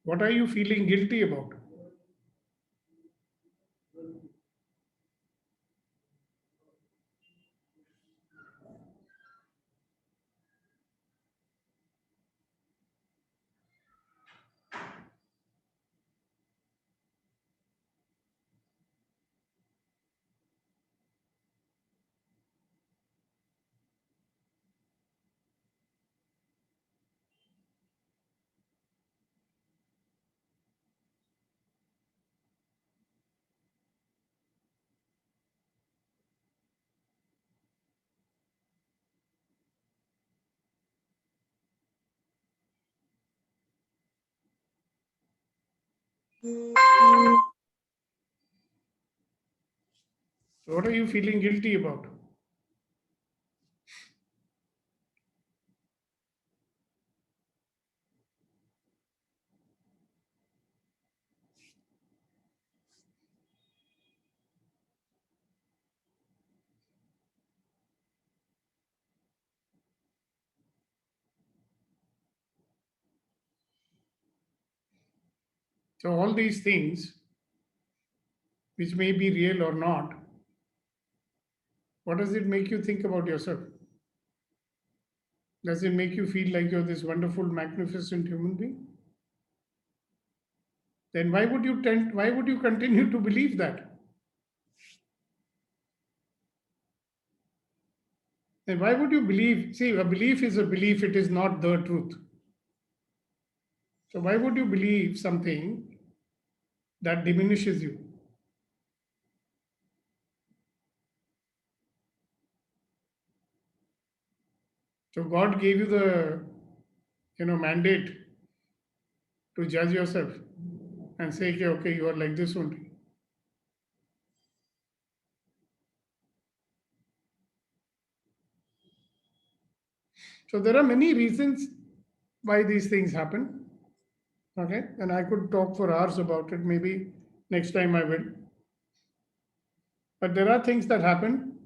What are you feeling guilty about? What are you feeling guilty about? So all these things, which may be real or not, what does it make you think about yourself? Does it make you feel like you're this wonderful, magnificent human being? Then why would you continue to believe that? Then why would you believe? See, a belief is a belief, it is not the truth. So why would you believe something that diminishes you? So God gave you the mandate to judge yourself and say, okay, you are like this only. So there are many reasons why these things happen. Okay, and I could talk for hours about it. Maybe next time I will. But there are things that happen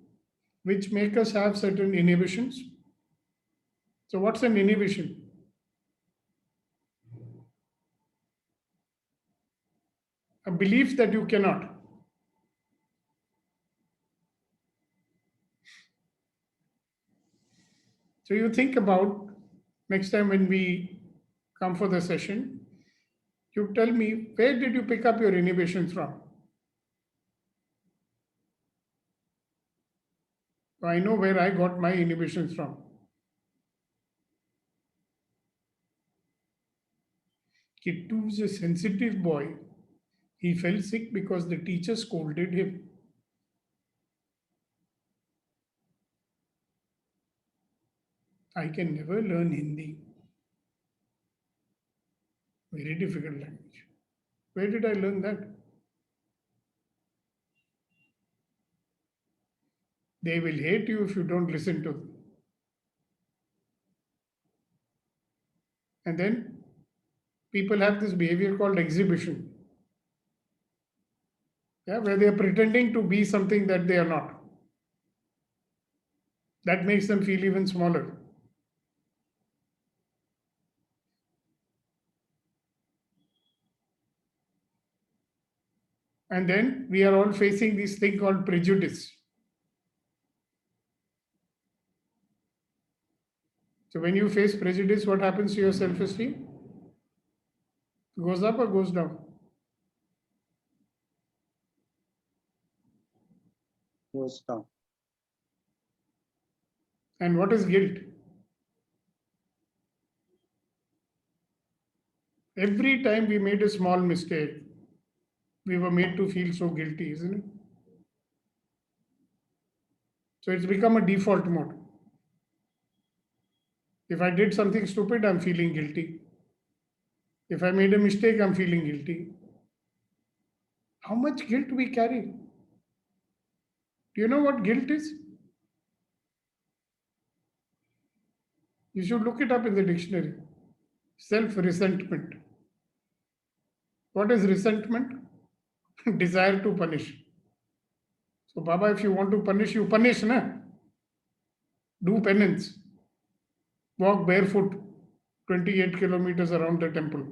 which make us have certain inhibitions. So what's an inhibition? A belief that you cannot. So you think about next time when we come for the session, you tell me, where did you pick up your inhibitions from? So I know where I got my inhibitions from. Kittu is a sensitive boy. He fell sick because the teacher scolded him. I can never learn Hindi. Very difficult language. Where did I learn that? They will hate you if you don't listen to them. And then people have this behavior called exhibition. Yeah, where they are pretending to be something that they are not. That makes them feel even smaller. And then we are all facing this thing called prejudice. So when you face prejudice, what happens to your self-esteem? Goes up or goes down? Goes down. And what is guilt? Every time we made a small mistake, we were made to feel so guilty, isn't it? So it's become a default mode. If I did something stupid, I'm feeling guilty. If I made a mistake, I'm feeling guilty. How much guilt we carry? Do you know what guilt is? You should look it up in the dictionary. Self-resentment. What is resentment? Desire to punish. So Baba, if you want to punish, you punish, na? Do penance. Walk barefoot 28 kilometers around the temple.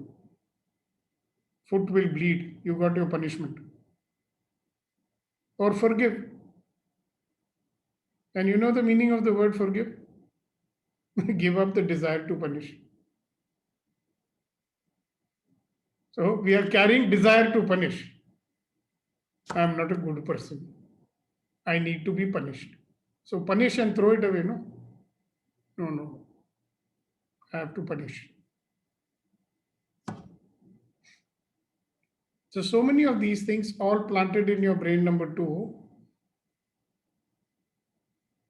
Foot will bleed. You got your punishment. Or forgive. And you know the meaning of the word forgive? Give up the desire to punish. So we are carrying desire to punish. I am not a good person. I need to be punished. So punish and throw it away, no? No. I have to punish. So many of these things all planted in your brain, number 2,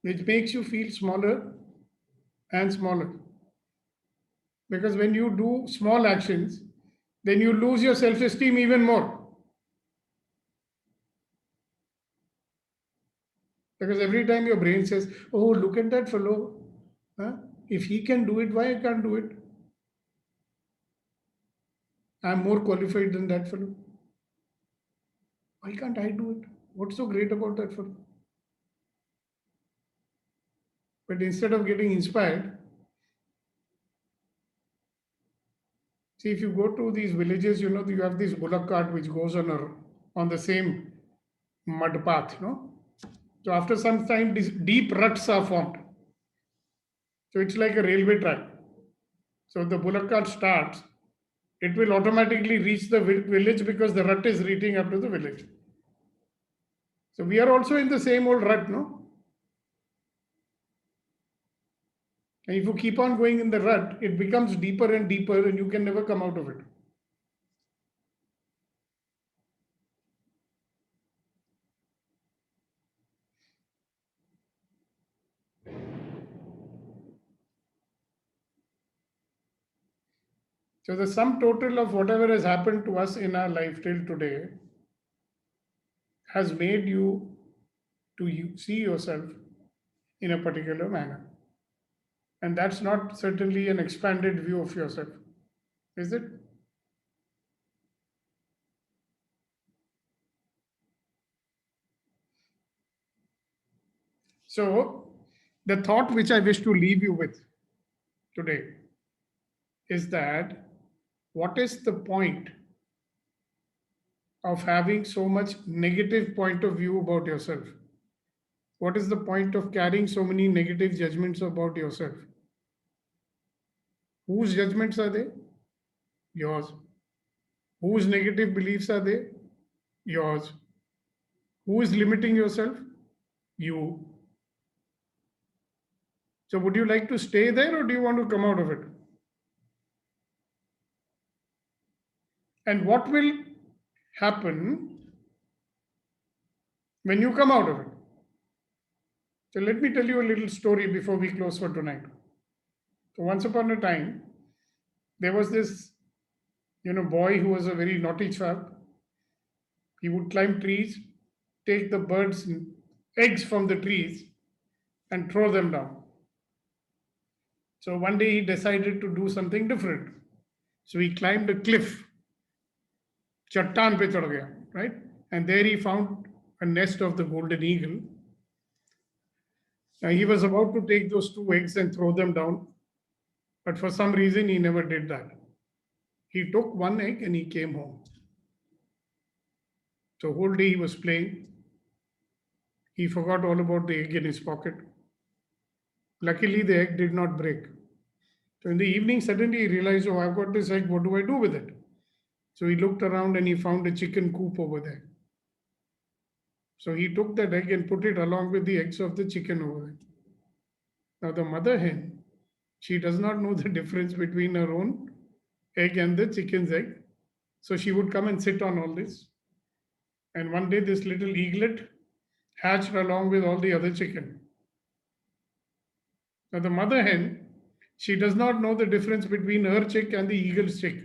which makes you feel smaller and smaller. Because when you do small actions, then you lose your self-esteem even more. Because every time your brain says, oh, look at that fellow. Huh? If he can do it, why I can't do it? I'm more qualified than that fellow. Why can't I do it? What's so great about that fellow? But instead of getting inspired, see, if you go to these villages, you know, you have this bullock cart which goes on the same mud path, no? So after some time, these deep ruts are formed. So it's like a railway track. So the bullock cart starts, it will automatically reach the village because the rut is reaching up to the village. So we are also in the same old rut, no? And if you keep on going in the rut, it becomes deeper and deeper and you can never come out of it. So the sum total of whatever has happened to us in our life till today has made you to see yourself in a particular manner. And that's not certainly an expanded view of yourself, is it? So the thought which I wish to leave you with today is that what is the point of having so much negative point of view about yourself? What is the point of carrying so many negative judgments about yourself? Whose judgments are they? Yours. Whose negative beliefs are they? Yours. Who is limiting yourself? You. So would you like to stay there or do you want to come out of it? And what will happen when you come out of it? So let me tell you a little story before we close for tonight. So once upon a time, there was this, boy who was a very naughty chap. He would climb trees, take the birds' eggs from the trees and throw them down. So one day he decided to do something different. So he climbed a cliff, chattan pe chad gaya, right? And there he found a nest of the golden eagle. Now he was about to take those 2 eggs and throw them down, but for some reason he never did that. He took 1 egg and he came home. So whole day he was playing. He forgot all about the egg in his pocket. Luckily, the egg did not break. So in the evening, suddenly he realized, oh, I've got this egg. What do I do with it? So he looked around and he found a chicken coop over there. So he took that egg and put it along with the eggs of the chicken over there. Now the mother hen, she does not know the difference between her own egg and the chicken's egg. So she would come and sit on all this. And one day this little eaglet hatched along with all the other chicken. Now the mother hen, she does not know the difference between her chick and the eagle's chick.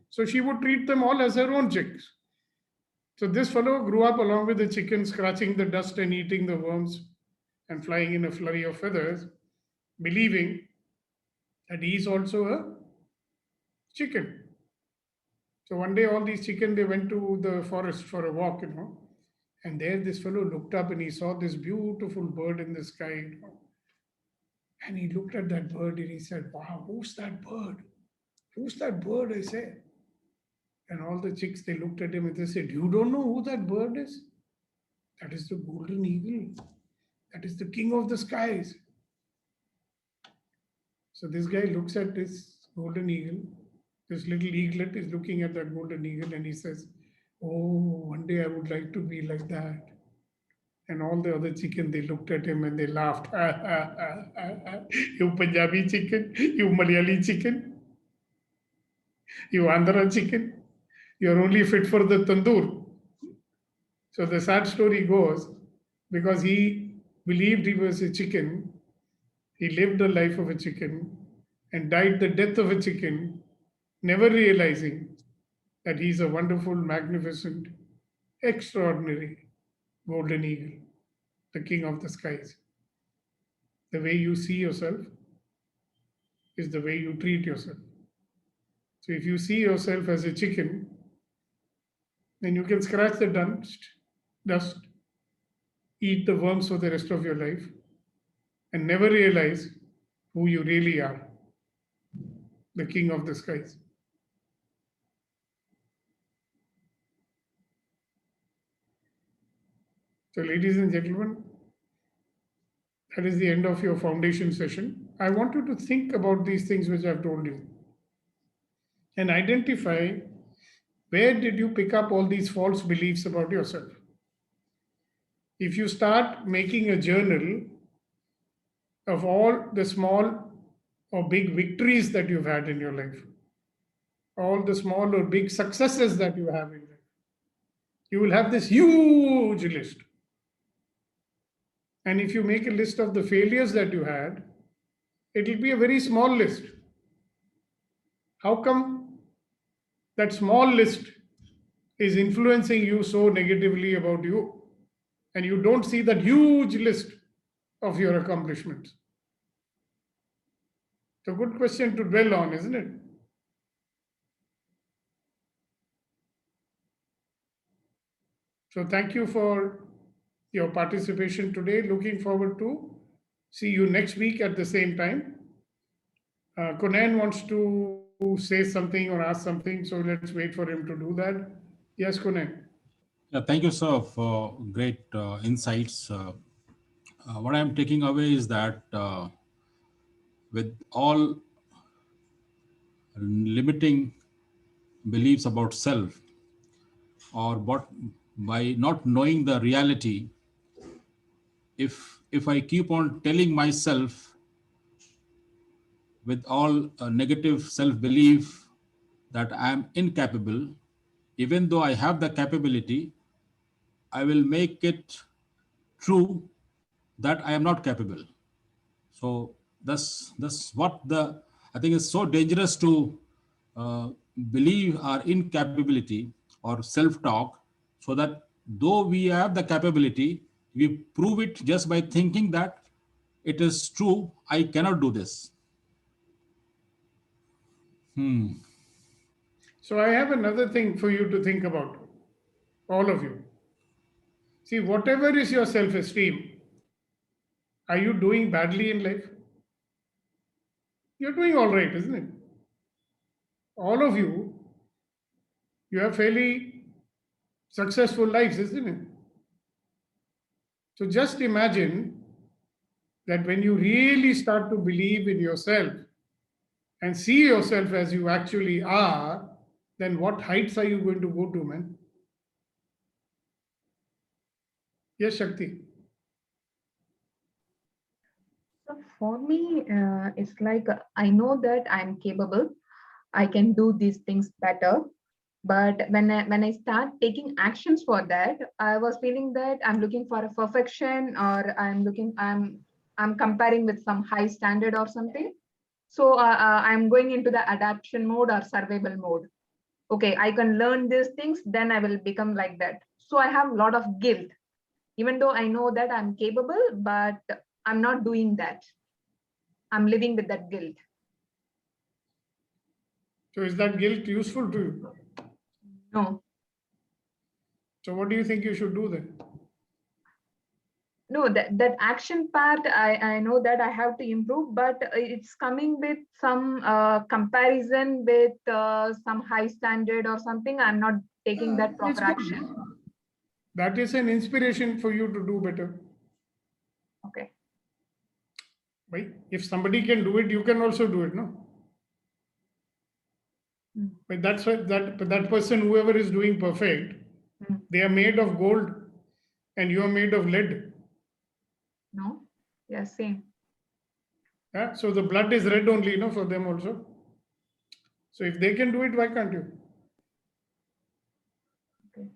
So she would treat them all as her own chicks. So this fellow grew up along with the chicken, scratching the dust and eating the worms and flying in a flurry of feathers, believing that he is also a chicken. So one day all these chicken, they went to the forest for a walk, and there this fellow looked up and he saw this beautiful bird in the sky. And he looked at that bird and he said, wow, who's that bird? Who's that bird, I said. And all the chicks, they looked at him and they said, you don't know who that bird is? That is the golden eagle. That is the king of the skies. So this guy looks at this golden eagle. This little eaglet is looking at that golden eagle and he says, oh, one day I would like to be like that. And all the other chicken, they looked at him and they laughed. You Punjabi chicken, you Malayali chicken, you Andhra chicken, you're only fit for the tandoor. So the sad story goes, because he believed he was a chicken, he lived the life of a chicken and died the death of a chicken, never realizing that he's a wonderful, magnificent, extraordinary golden eagle, the king of the skies. The way you see yourself is the way you treat yourself. So if you see yourself as a chicken, then you can scratch the dust, eat the worms for the rest of your life, and never realize who you really are, the king of the skies. So ladies and gentlemen, that is the end of your foundation session. I want you to think about these things which I've told you and identify where did you pick up all these false beliefs about yourself. If you start making a journal of all the small or big victories that you've had in your life, all the small or big successes that you have in life, you will have this huge list. And if you make a list of the failures that you had, it will be a very small list. How come that small list is influencing you so negatively about you? And you don't see that huge list of your accomplishments. It's a good question to dwell on, isn't it? So thank you for your participation today. Looking forward to see you next week at the same time. Kunan wants to say something or ask something, so let's wait for him to do that. Yes, Kunan. Yeah, thank you, sir, for great insights. What I'm taking away is that with all limiting beliefs about self, or what, by not knowing the reality, if I keep on telling myself with all negative self-belief that I am incapable, even though I have the capability, I will make it true that I am not capable. So that's what I think is so dangerous, to believe our incapability or self-talk, so that though we have the capability, we prove it just by thinking that it is true, I cannot do this. So I have another thing for you to think about, all of you. See, whatever is your self-esteem, are you doing badly in life? You're doing all right, isn't it? All of you, you have fairly successful lives, isn't it? So just imagine that when you really start to believe in yourself and see yourself as you actually are, then what heights are you going to go to, man? Yes, Shakti. So for me, it's like I know that I'm capable. I can do these things better. But when I start taking actions for that, I was feeling that I'm looking for a perfection, or I'm comparing with some high standard or something. So I'm going into the adaptation mode or survival mode. Okay, I can learn these things, then I will become like that. So I have a lot of guilt, even though I know that I'm capable, but I'm not doing that. I'm living with that guilt. So is that guilt useful to you? No, So what do you think you should do then? no, that action part, I know that I have to improve, but it's coming with some comparison with some high standard or something. I'm not taking that It's proper good. action. That is an inspiration for you to do better. Okay. Right? If somebody can do it, you can also do it, no? But that's why that person, whoever is doing perfect, they are made of gold and you are made of lead. No? Yeah, same. Yeah? So the blood is red only, for them also. So if they can do it, why can't you? Okay.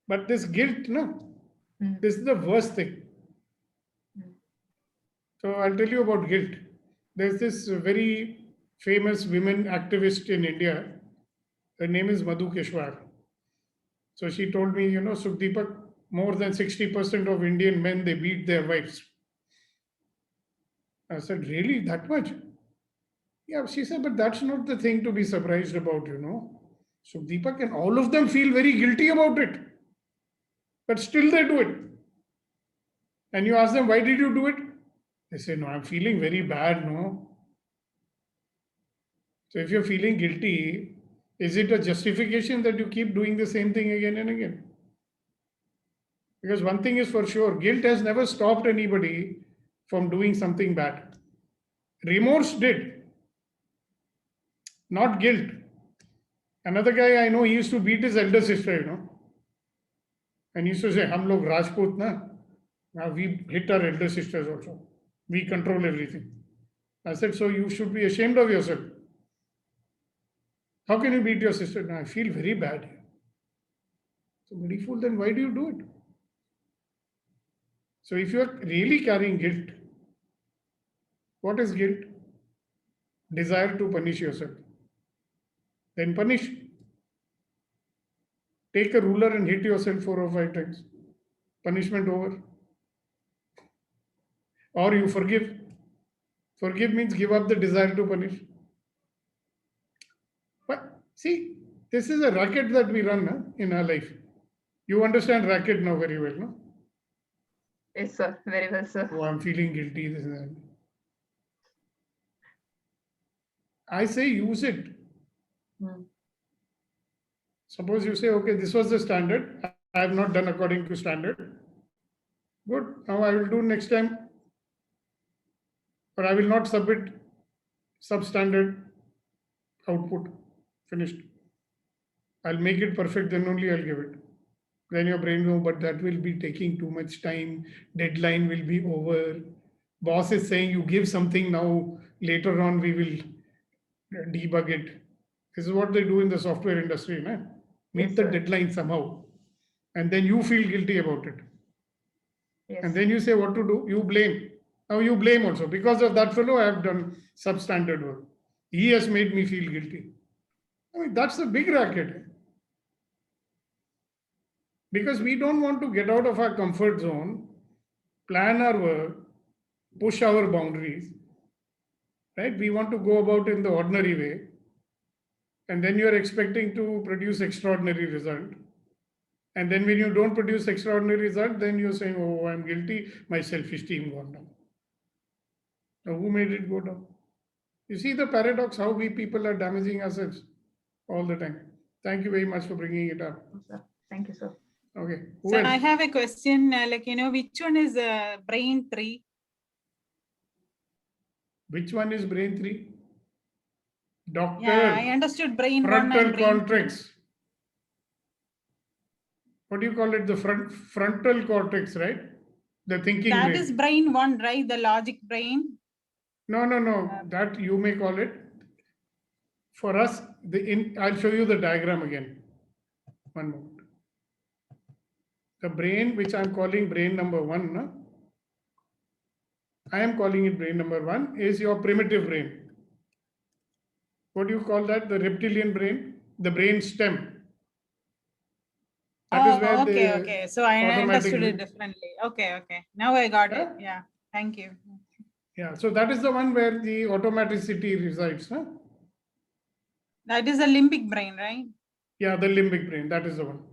But this guilt, this is the worst thing. So I'll tell you about guilt. There's this very famous women activist in India. Her name is Madhu Keshwar. So she told me, Sukhdeepak, more than 60% of Indian men, they beat their wives. I said, really, that much? Yeah, she said, but that's not the thing to be surprised about, Sukhdeepak, and all of them feel very guilty about it. But still they do it. And you ask them, why did you do it? They say, no, I'm feeling very bad, no? So if you're feeling guilty, is it a justification that you keep doing the same thing again and again? Because one thing is for sure, guilt has never stopped anybody from doing something bad. Remorse did, not guilt. Another guy I know, he used to beat his elder sister, and he used to say, Hum log Rajput, na? Now we hit our elder sisters also. We control everything. I said, so you should be ashamed of yourself. How can you beat your sister? No, I feel very bad. So, bloody fool, then why do you do it? So, if you are really carrying guilt, what is guilt? Desire to punish yourself. Then punish. Take a ruler and hit yourself 4 or 5 times. Punishment over. Or you forgive. Forgive means give up the desire to punish. But see, this is a racket that we run in our life. You understand racket now very well, no? Yes, sir. Very well, sir. Oh, I'm feeling guilty. This and that. I say use it. Suppose you say, okay, this was the standard. I have not done according to standard. Good. Now I will do next time. Or I will not submit substandard. output, finished. I'll make it perfect, then only I'll give it. Then your brain will, but that will be taking too much time, deadline will be over. Boss is saying you give something now, later on we will debug it. This is what they do in the software industry, nah? Meet Yes, the sir. deadline somehow. And then you feel guilty about it. Yes. And then you say what to do, you blame. Now you blame also. Because of that fellow, I have done substandard work. He has made me feel guilty. I mean, that's a big racket. Because we don't want to get out of our comfort zone, plan our work, push our boundaries, right? We want to go about in the ordinary way. And then you're expecting to produce extraordinary result. And then when you don't produce extraordinary result, then you're saying, oh, I'm guilty, my self-esteem gone down. Now, who made it go down? You see the paradox, how we people are damaging ourselves all the time. Thank you very much for bringing it up. Sir. Thank you, sir. Okay. Who So else? I have a question, which one is brain tree? Which one is brain 3? Doctor. Yeah, I understood brain 1 Frontal and brain 2. cortex. What do you call it? The frontal cortex, right? The thinking That brain. is brain 1, right? The logic brain. No. That you may call it. For us, I'll show you the diagram again. One moment. The brain, which I'm calling brain number 1, no? I am calling it brain number 1, is your primitive brain. What do you call that? The reptilian brain? The brain stem. That is where Okay. So I understood it differently. Okay. Now I got it. Yeah. Thank you. Yeah, so that is the one where the automaticity resides. Huh? That is a limbic brain, right? Yeah, the limbic brain, that is the one.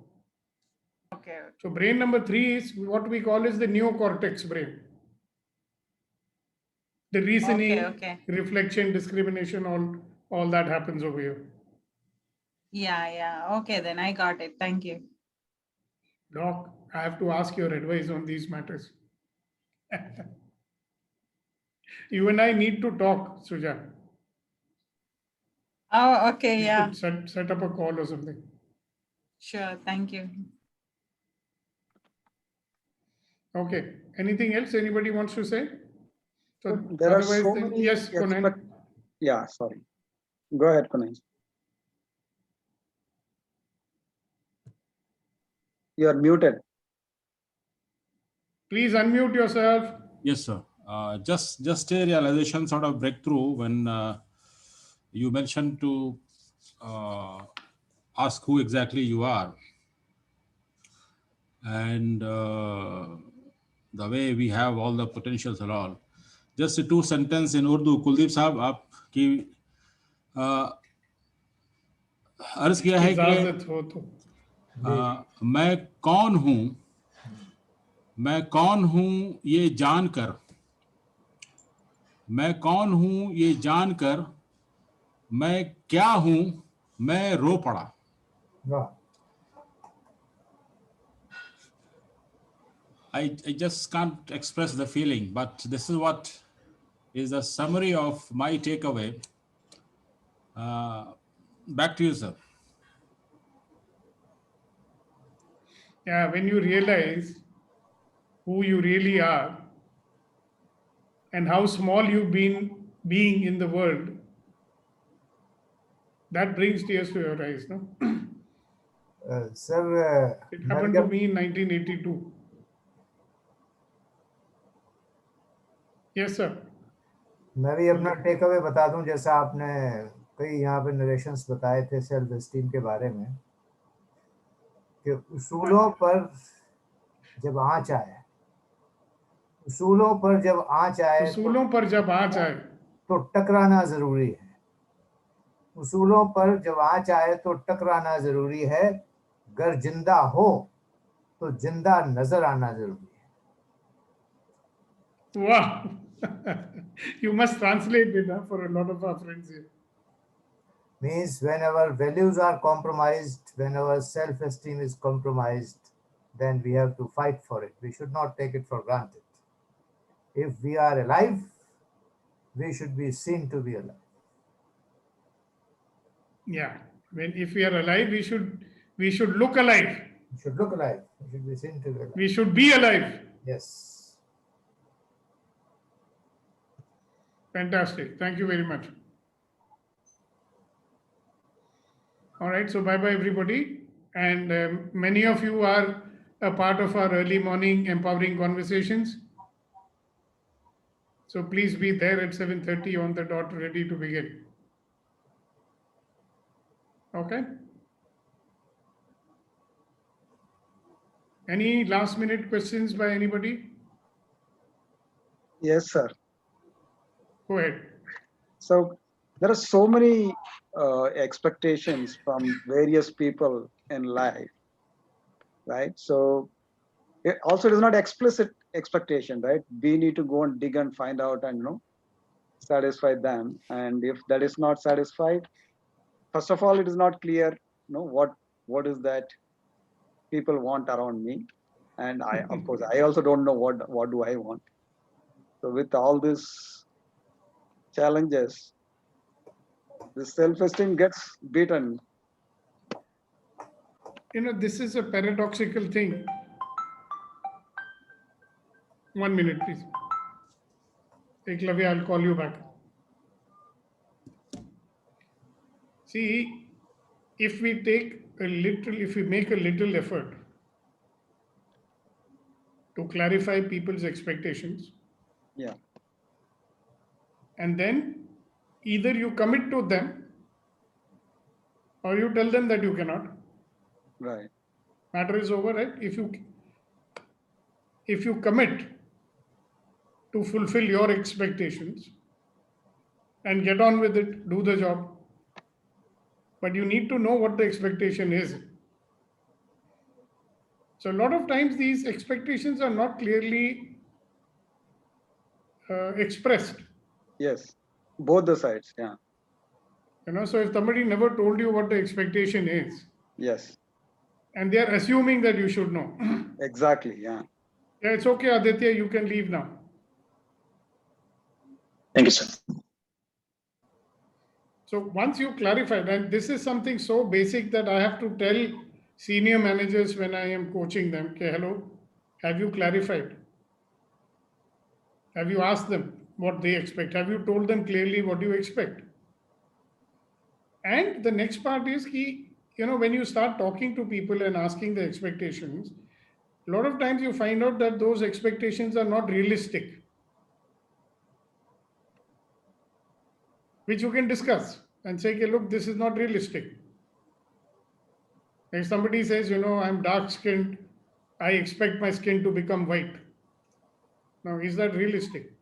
Okay. So brain number 3 is what we call is the neocortex brain. The reasoning, Okay. reflection, discrimination, all that happens over here. Yeah. Okay, then I got it. Thank you. Doc, I have to ask your advice on these matters. You and I need to talk, Suja. Oh, okay. We Yeah. could set up a call or something. Sure. Thank you. Okay. Anything else anybody wants to say? So There are otherwise, so then, many yes, Kunal. Yeah, sorry. Go ahead, Kunal. You are muted. Please unmute yourself. Yes, sir. Just a realization sort of breakthrough when you mentioned to ask who exactly you are. And the way we have all the potentials and all. Just a 2 sentence in Urdu. Kuldeep साहब आपकी अर्ज किया है कि इजाजत हो तो मैं कौन हूँ ये जानकर मैं क्या हूँ मैं रो पड़ा. I just can't express the feeling, but this is what is a summary of my takeaway. Back to you, sir. Yeah, when you realize who you really are and how small you've been being in the world, that brings tears to your eyes, no? Sir, It happened to me in 1982. Yes, sir. मैं भी अपना take away बता दूं. जैसा आपने कई यहाँ पे नरेशंस बताए थे सेल्फ एस्टीम के बारे में कि उसूलों पर जब आँच आए तो टकराना जरूरी है. उसूलों पर जब आँच आए तो टकराना जरूरी है. गर जिंदा हो तो जिंदा नजर आना जरूरी है. Wow. You must translate it for a lot of our friends here. Means when our values are compromised, when our self-esteem is compromised, then we have to fight for it. We should not take it for granted. If we are alive, we should be seen to be alive. Yeah. If we are alive, we should look alive. You should look alive. You should be seen to be alive. We should be alive. Yes. Fantastic. Thank you very much. All right. So bye-bye, everybody. And many of you are a part of our early morning empowering conversations. So please be there at 7:30 on the dot, ready to begin. Okay. Any last minute questions by anybody? Yes, sir. Go ahead. So there are so many expectations from various people in life, right? So it also is not explicit expectation, right? We need to go and dig and find out and satisfy them. And if that is not satisfied, first of all, it is not clear, what is that people want around me, and of course I also don't know what do I want. So with all these challenges, the self-esteem gets beaten. This is a paradoxical thing. 1 minute, please. Eklavya, I'll call you back. See, if we make a little effort to clarify people's expectations, Yeah. and then either you commit to them or you tell them that you cannot. Right. Matter is over, right? If you commit to fulfill your expectations and get on with it, do the job. But you need to know what the expectation is. So a lot of times these expectations are not clearly expressed. Yes. Both the sides. Yeah. So if somebody never told you what the expectation is, Yes. and they are assuming that you should know. Exactly. Yeah. Yeah, it's okay, Aditya, you can leave now. Thank you, sir. So once you clarify, and this is something so basic that I have to tell senior managers when I am coaching them, okay, hello, have you clarified? Have you asked them what they expect? Have you told them clearly what you expect? And the next part is key, when you start talking to people and asking the expectations, a lot of times you find out that those expectations are not realistic, which you can discuss and say, okay, look, this is not realistic. If somebody says, I'm dark skinned, I expect my skin to become white. Now, is that realistic?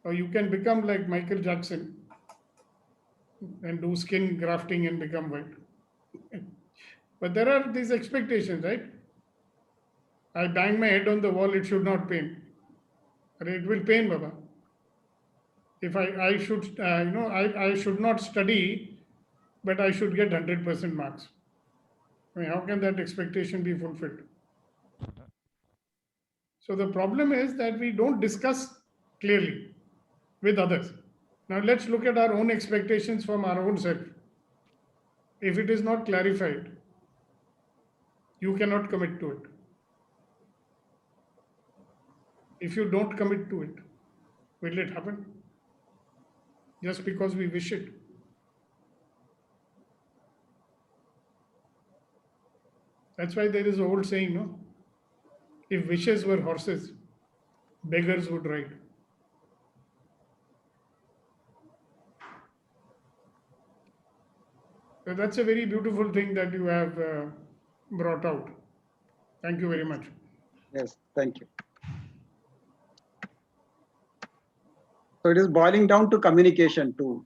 Or you can become like Michael Jackson and do skin grafting and become white. But there are these expectations, right? I bang my head on the wall, it should not pain. But it will pain, Baba. If I should, I should not study, but I should get 100% marks. I mean, how can that expectation be fulfilled? So the problem is that we don't discuss clearly with others. Now let's look at our own expectations from our own self. If it is not clarified, you cannot commit to it. If you don't commit to it, will it happen? Just because we wish it. That's why there is an old saying, no? If wishes were horses, beggars would ride. So that's a very beautiful thing that you have brought out. Thank you very much. Yes. Thank you. So it is boiling down to communication to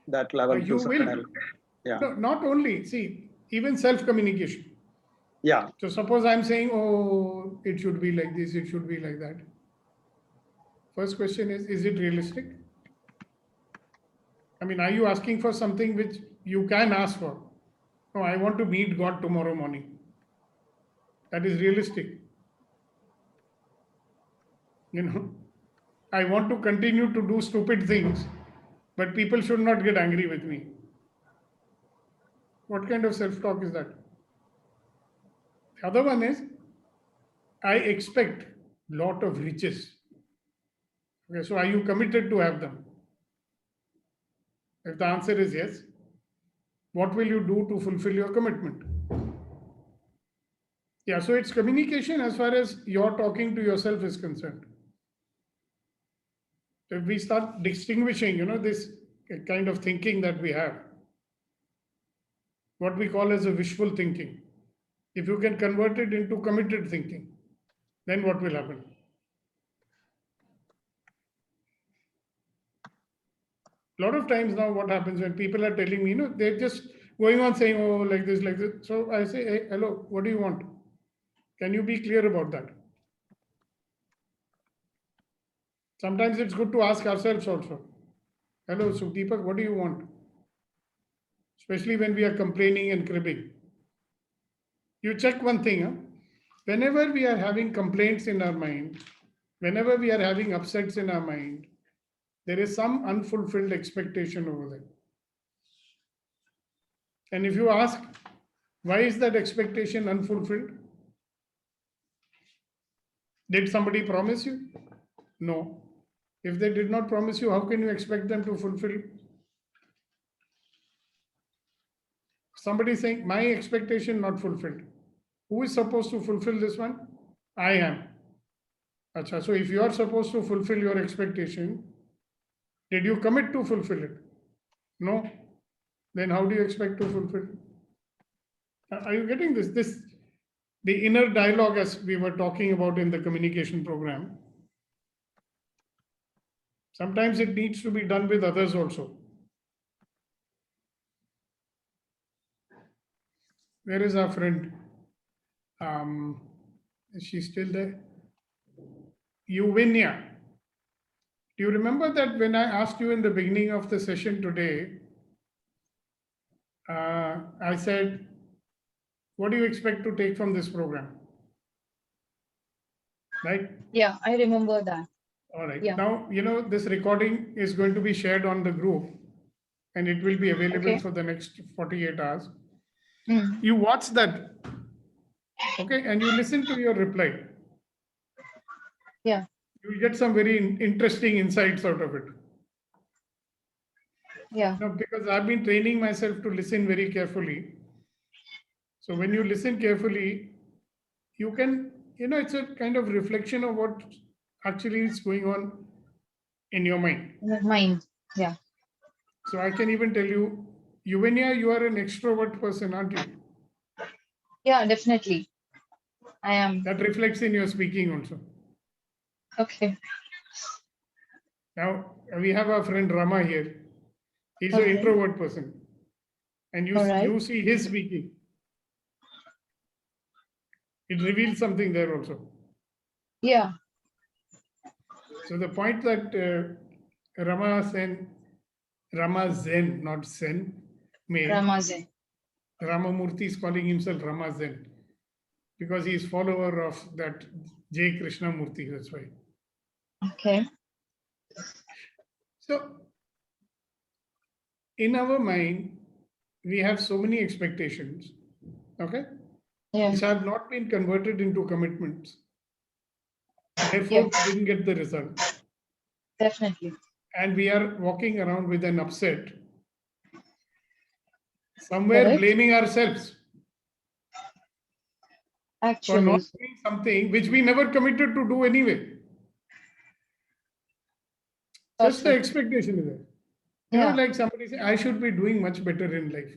that level. You will. Yeah. No, not only, see, even self-communication. Yeah. So suppose I'm saying, oh, it should be like this, it should be like that. First question is it realistic? I mean, are you asking for something which you can ask for? No, I want to meet God tomorrow morning. That is realistic. I want to continue to do stupid things, but people should not get angry with me. What kind of self-talk is that? The other one is, I expect lot of riches. Okay, so are you committed to have them? If the answer is yes, what will you do to fulfill your commitment? Yeah, so it's communication as far as your talking to yourself is concerned. If we start distinguishing, this kind of thinking that we have, what we call as a wishful thinking, if you can convert it into committed thinking, then what will happen? A lot of times now what happens when people are telling me, they're just going on saying, oh, like this, like this. So I say, hey, hello, what do you want? Can you be clear about that? Sometimes it's good to ask ourselves also. Hello, so Deepak, what do you want? Especially when we are complaining and cribbing. You check one thing. Huh? Whenever we are having complaints in our mind, whenever we are having upsets in our mind, there is some unfulfilled expectation over there. And if you ask, why is that expectation unfulfilled? Did somebody promise you? No. If they did not promise you, how can you expect them to fulfill? Somebody saying, my expectation not fulfilled. Who is supposed to fulfill this one? I am. Achha, so if you are supposed to fulfill your expectation, did you commit to fulfill it? No. Then how do you expect to fulfill? Are you getting this? The inner dialogue, as we were talking about in the communication program, sometimes it needs to be done with others also. Where is our friend? Is she still there? Eugenia. Do you remember that when I asked you in the beginning of the session today, I said, what do you expect to take from this program? Right? Yeah, I remember that. All right. Yeah. Now, this recording is going to be shared on the group and it will be available for the next 48 hours. You watch that. Okay. And you listen to your reply. Yeah. You'll get some very interesting insights out of it. Yeah. No, because I've been training myself to listen very carefully. So when you listen carefully, you can, it's a kind of reflection of what actually is going on in your mind. Mind. Yeah. So I can even tell you, Eugenia, you are an extrovert person, aren't you? Yeah, definitely. I am. That reflects in your speaking also. Okay. Now, we have our friend Rama here. He's an introvert person. And you see his speaking. It reveals something there also. Yeah. So the point that Rama Zen, not Sen, made. Ramazen. Ramamurthy is calling himself Rama Zen because he is follower of that J. Krishnamurti, that's why. Okay. So in our mind, we have so many expectations, okay? Yeah. Which have not been converted into commitments. Therefore, we didn't get the result. Definitely. And we are walking around with an upset. Somewhere blaming ourselves. Actually. For not doing something which we never committed to do anyway. Just the expectation is there. Like somebody say, I should be doing much better in life.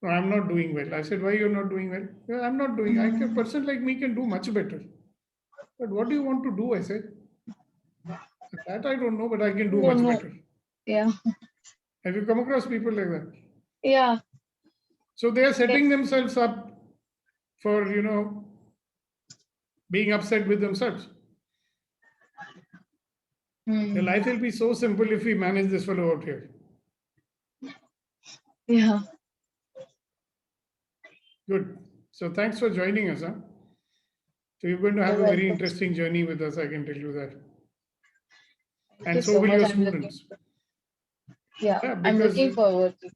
No, I'm not doing well. I said, why you're not doing well? Well, I'm not doing. A person like me can do much better. But what do you want to do? I said, that I don't know, but I can do much better. Yeah. Have you come across people like that? Yeah. So they are setting themselves up for, being upset with themselves. The life will be so simple if we manage this fellow out here. Yeah. Good. So thanks for joining us. Huh? So you're going to have a very interesting journey with us, I can tell you that. And so will your students. Yeah, I'm looking forward to.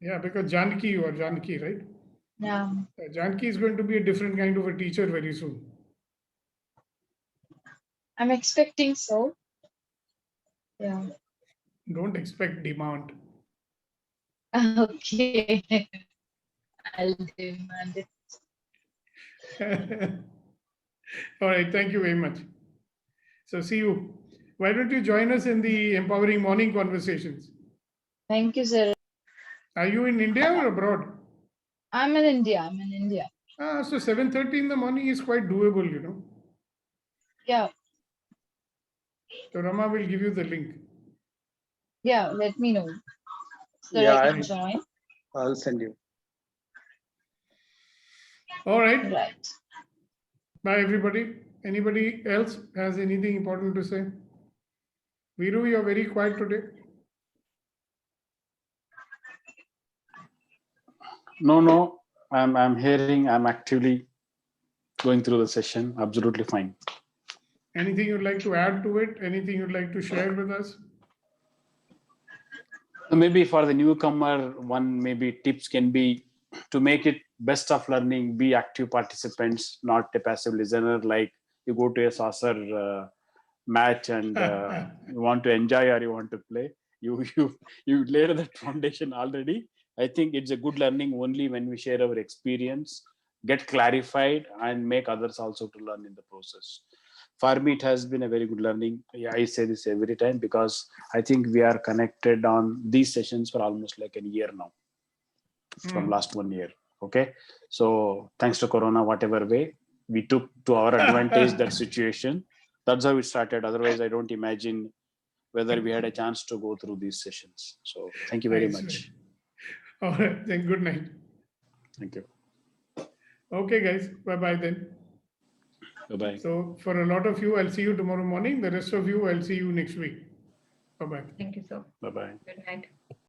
Yeah, because Janki or Janki, right? Yeah. Janki is going to be a different kind of a teacher very soon. I'm expecting so. Yeah. Don't expect demand. Okay. I'll demand it. All right, thank you very much. So see you. Why don't you join us in the empowering morning conversations? Thank you, sir. Are you in India or abroad? I'm in India. I'm in India. So 7:30 in the morning is quite doable, you know. Yeah. So Rama will give you the link. Yeah. Let me know so Yeah, I can join. I'll send you. All right. Right. Bye, everybody. Anybody else has anything important to say? Viru, you're very quiet today. No. I'm hearing. I'm actively going through the session. Absolutely fine. Anything you'd like to add to it? Anything you'd like to share with us? Maybe for the newcomer, one maybe tips can be to make it best of learning. Be active participants, not a passive listener. Like you go to a saucer match and you want to enjoy or you want to play. You laid that foundation already. I think it's a good learning only when we share our experience, get clarified, and make others also to learn in the process. For me, it has been a very good learning. Yeah, I say this every time because I think we are connected on these sessions for almost like a year now, from last 1 year. Okay, so thanks to Corona, whatever way we took to our advantage that situation. That's how it started. Otherwise, I don't imagine whether we had a chance to go through these sessions. So thank you very much. All right, then good night. Thank you. Okay, guys. Bye-bye then. Bye-bye. So for a lot of you, I'll see you tomorrow morning. The rest of you, I'll see you next week. Bye-bye. Thank you, sir. Bye-bye. Good night.